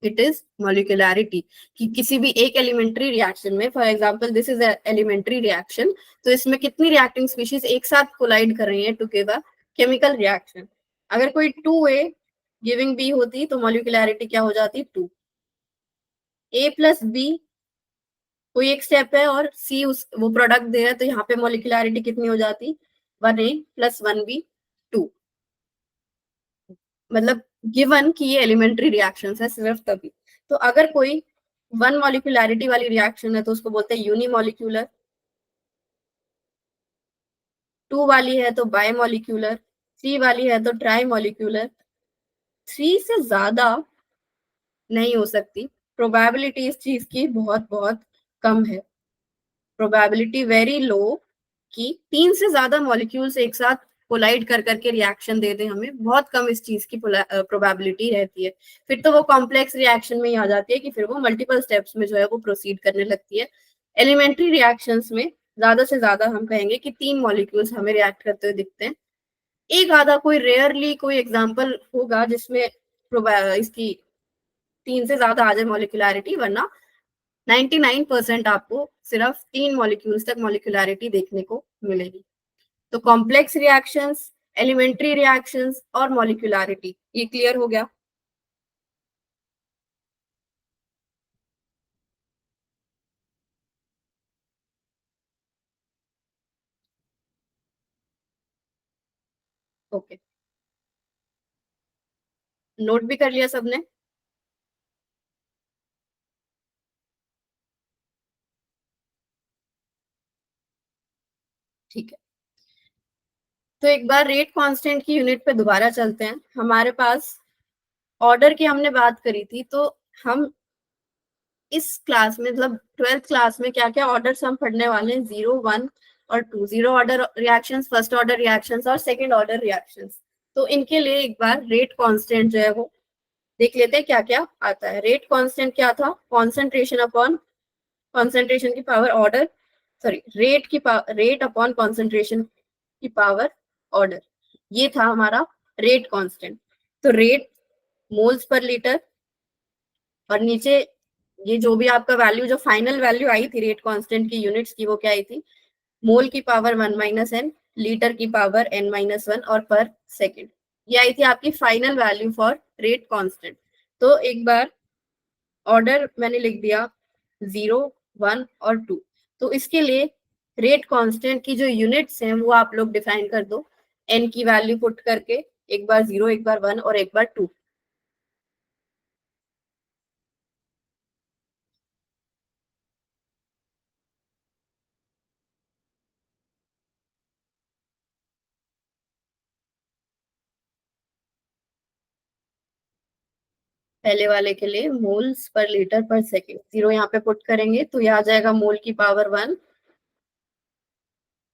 It is molecularity, कि किसी भी एक एलिमेंट्री रिएक्शन में, for example this is elementary reaction, तो इसमें कितनी रिएक्टिंग स्पीशीज एक साथ कोलाइड कर रही हैं to give a chemical reaction. अगर कोई 2A गिविंग B होती तो मॉलिक्यूलैरिटी क्या हो जाती, 2। A प्लस B कोई एक स्टेप है और C उस वो प्रोडक्ट दे रहा है, तो यहाँ पे मॉलिक्यूलैरिटी कितनी हो जाती, 1A प्लस 1B, 2। मतलब गिवन कि ये एलिमेंट्री रिएक्शंस है सिर्फ तभी। तो अगर कोई वन मॉलिक्यूलैरिटी वाली रिएक्शन है तो उसको बोलते हैं यूनिमॉलिक्यूलर, 2 वाली है तो बाय मॉलिक्यूलर, 3 वाली है तो ट्राई मॉलिक्यूलर, 3 से ज्यादा नहीं हो सकती, प्रोबेबिलिटी इस चीज की बहुत बहुत कम है, प्रोबेबिलिटी वेरी लो कि 3 से ज्यादा मॉलिक्यूल्स एक साथ कोलाइड कर करके रिएक्शन दे दें, हमें बहुत कम इस चीज की प्रोबेबिलिटी रहती है। फिर तो वो कॉम्प्लेक्स रिएक्शन में ही आ जाती है कि फिर वो मल्टीपल स्टेप्स में जो है वो प्रोसीड करने लगती है। एलिमेंट्री रिएक्शंस में ज्यादा से ज्यादा हम कहेंगे कि 3 मॉलिक्यूल्स हमें रिएक्ट करते हुए दिखते हैं। एक आधा कोई रेयरली कोई एग्जांपल होगा जिसमें इसकी 3 से ज्यादा आ जाए मॉलिक्यूलैरिटी, वरना 99% आपको सिर्फ 3 मॉलिक्यूल्स तक मॉलिक्यूलैरिटी देखने को मिलेगी। तो कॉम्प्लेक्स रिएक्शंस, एलिमेंट्री रिएक्शंस और मॉलिक्यूलैरिटी, ये क्लियर हो गया। ओके, नोट भी कर लिया सबने? ठीक है, तो एक बार रेट कांस्टेंट की यूनिट पे दोबारा चलते हैं। हमारे पास ऑर्डर की हमने बात करी थी, तो हम इस क्लास में मतलब 12th क्लास में क्या क्या ऑर्डर हम पढ़ने वाले हैं, 0, 1 और 2, 0 order reactions, first order reactions और सेकंड ऑर्डर रिएक्शंस। तो इनके लिए एक बार रेट कांस्टेंट जो है वो देख लेते हैं क्या क्या आता है। रेट कांस्टेंट क्या था? कॉन्सेंट्रेशन अपॉन कॉन्सेंट्रेशन की power order, sorry rate upon concentration की पावर ऑर्डर, ये था हमारा रेट कांस्टेंट। तो रेट मोल्स पर लीटर, और नीचे ये जो भी आपका वैल्यू, जो फाइनल वैल्यू आई थी रेट कांस्टेंट की यूनिट्स की, वो क्या आई थी? मोल की पावर 1 - n, लीटर की पावर n-1 और पर सेकेंड। ये आई थी आपकी final value for rate constant. तो एक बार ऑर्डर मैंने लिख दिया 0, 1 और 2। तो इसके लिए रेट कांस्टेंट की जो यूनिट्स हैं वो आप लोग डिफाइन कर दो, n की वैल्यू पुट करके, एक बार 0, एक बार 1 और एक बार 2। पहले वाले के लिए moles per litre per second, 0 यहाँ पे पुट करेंगे तो ये आ जाएगा मोल की पावर 1,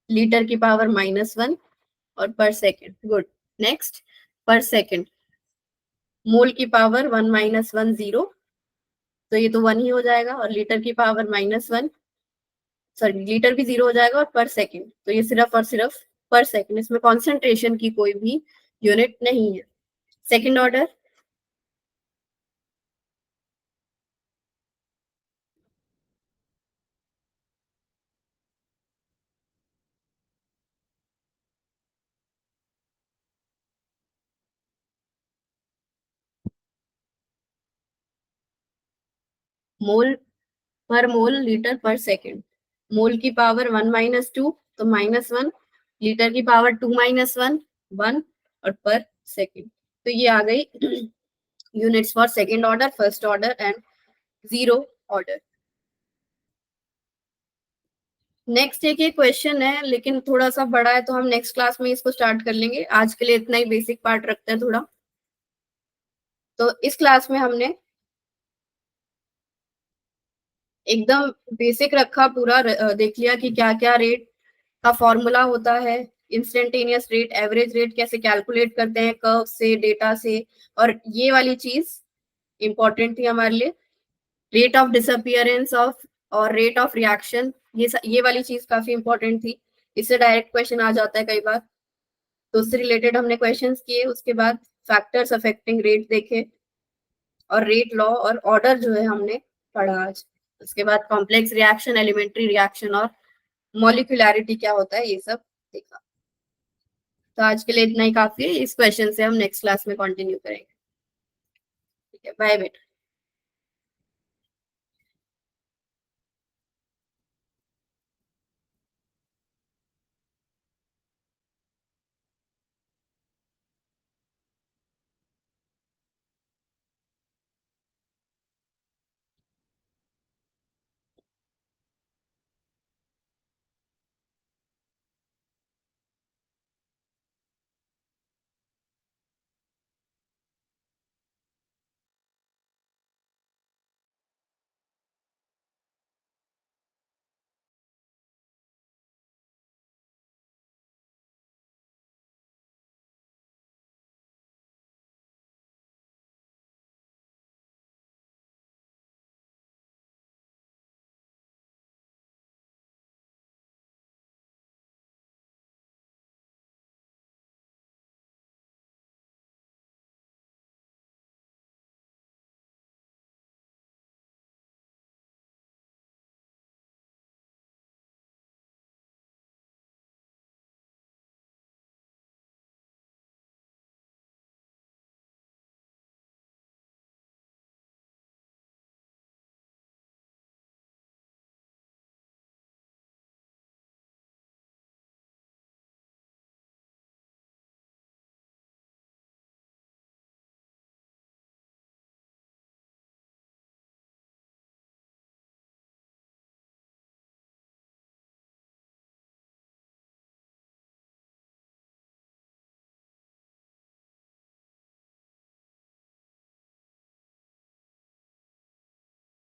लीटर की पावर -1 और पर सेकेंड। गुड। नेक्स्ट, पर सेकेंड, मोल की पावर 1 - 1 0, तो ये तो 1 ही हो जाएगा, और लीटर की पावर -1, सॉरी लीटर भी 0 हो जाएगा, और पर सेकेंड तो ये सिर्फ और सिर्फ पर सेकेंड, इसमें कॉन्सेंट्रेशन की कोई भी यूनिट नहीं है। सेकेंड ऑर्डर, मोल पर मोल लीटर पर सेकेंड, मोल की पावर 1 - 2 तो -1, लीटर की पावर 2 - 1 1, और पर सेकेंड। तो ये आ गई units for second order, first order and 0 order. Next एक ये क्वेश्चन है, लेकिन थोड़ा सा बड़ा है, तो हम नेक्स्ट क्लास में इसको स्टार्ट कर लेंगे। आज के लिए इतना ही बेसिक पार्ट रखते हैं थोड़ा। तो इस क्लास में हमने एकदम बेसिक रखा पूरा, देख लिया कि क्या क्या रेट का फॉर्मूला होता है, इंस्टेंटेनियस रेट, एवरेज रेट कैसे कैलकुलेट करते हैं कर्व से, डेटा से, और ये वाली चीज इंपॉर्टेंट थी हमारे लिए, रेट ऑफ डिसअपियरेंस ऑफ और रेट ऑफ रिएक्शन, ये वाली चीज काफी इंपॉर्टेंट थी। इससे डायरेक्ट क्वेश्चन आ जाता है कई बार, तो उससे रिलेटेड हमने क्वेश्चंस किए। उसके बाद फैक्टर्स अफेक्टिंग रेट देखे, और रेट लॉ और ऑर्डर जो है हमने पढ़ा आज। उसके बाद कॉम्प्लेक्स रिएक्शन, एलिमेंट्री रिएक्शन और मॉलिक्यूलैरिटी क्या होता है, ये सब देखा। तो आज के लिए इतना ही काफी है, इस क्वेश्चन से हम नेक्स्ट क्लास में कंटिन्यू करेंगे। ठीक है, बाय बेटा।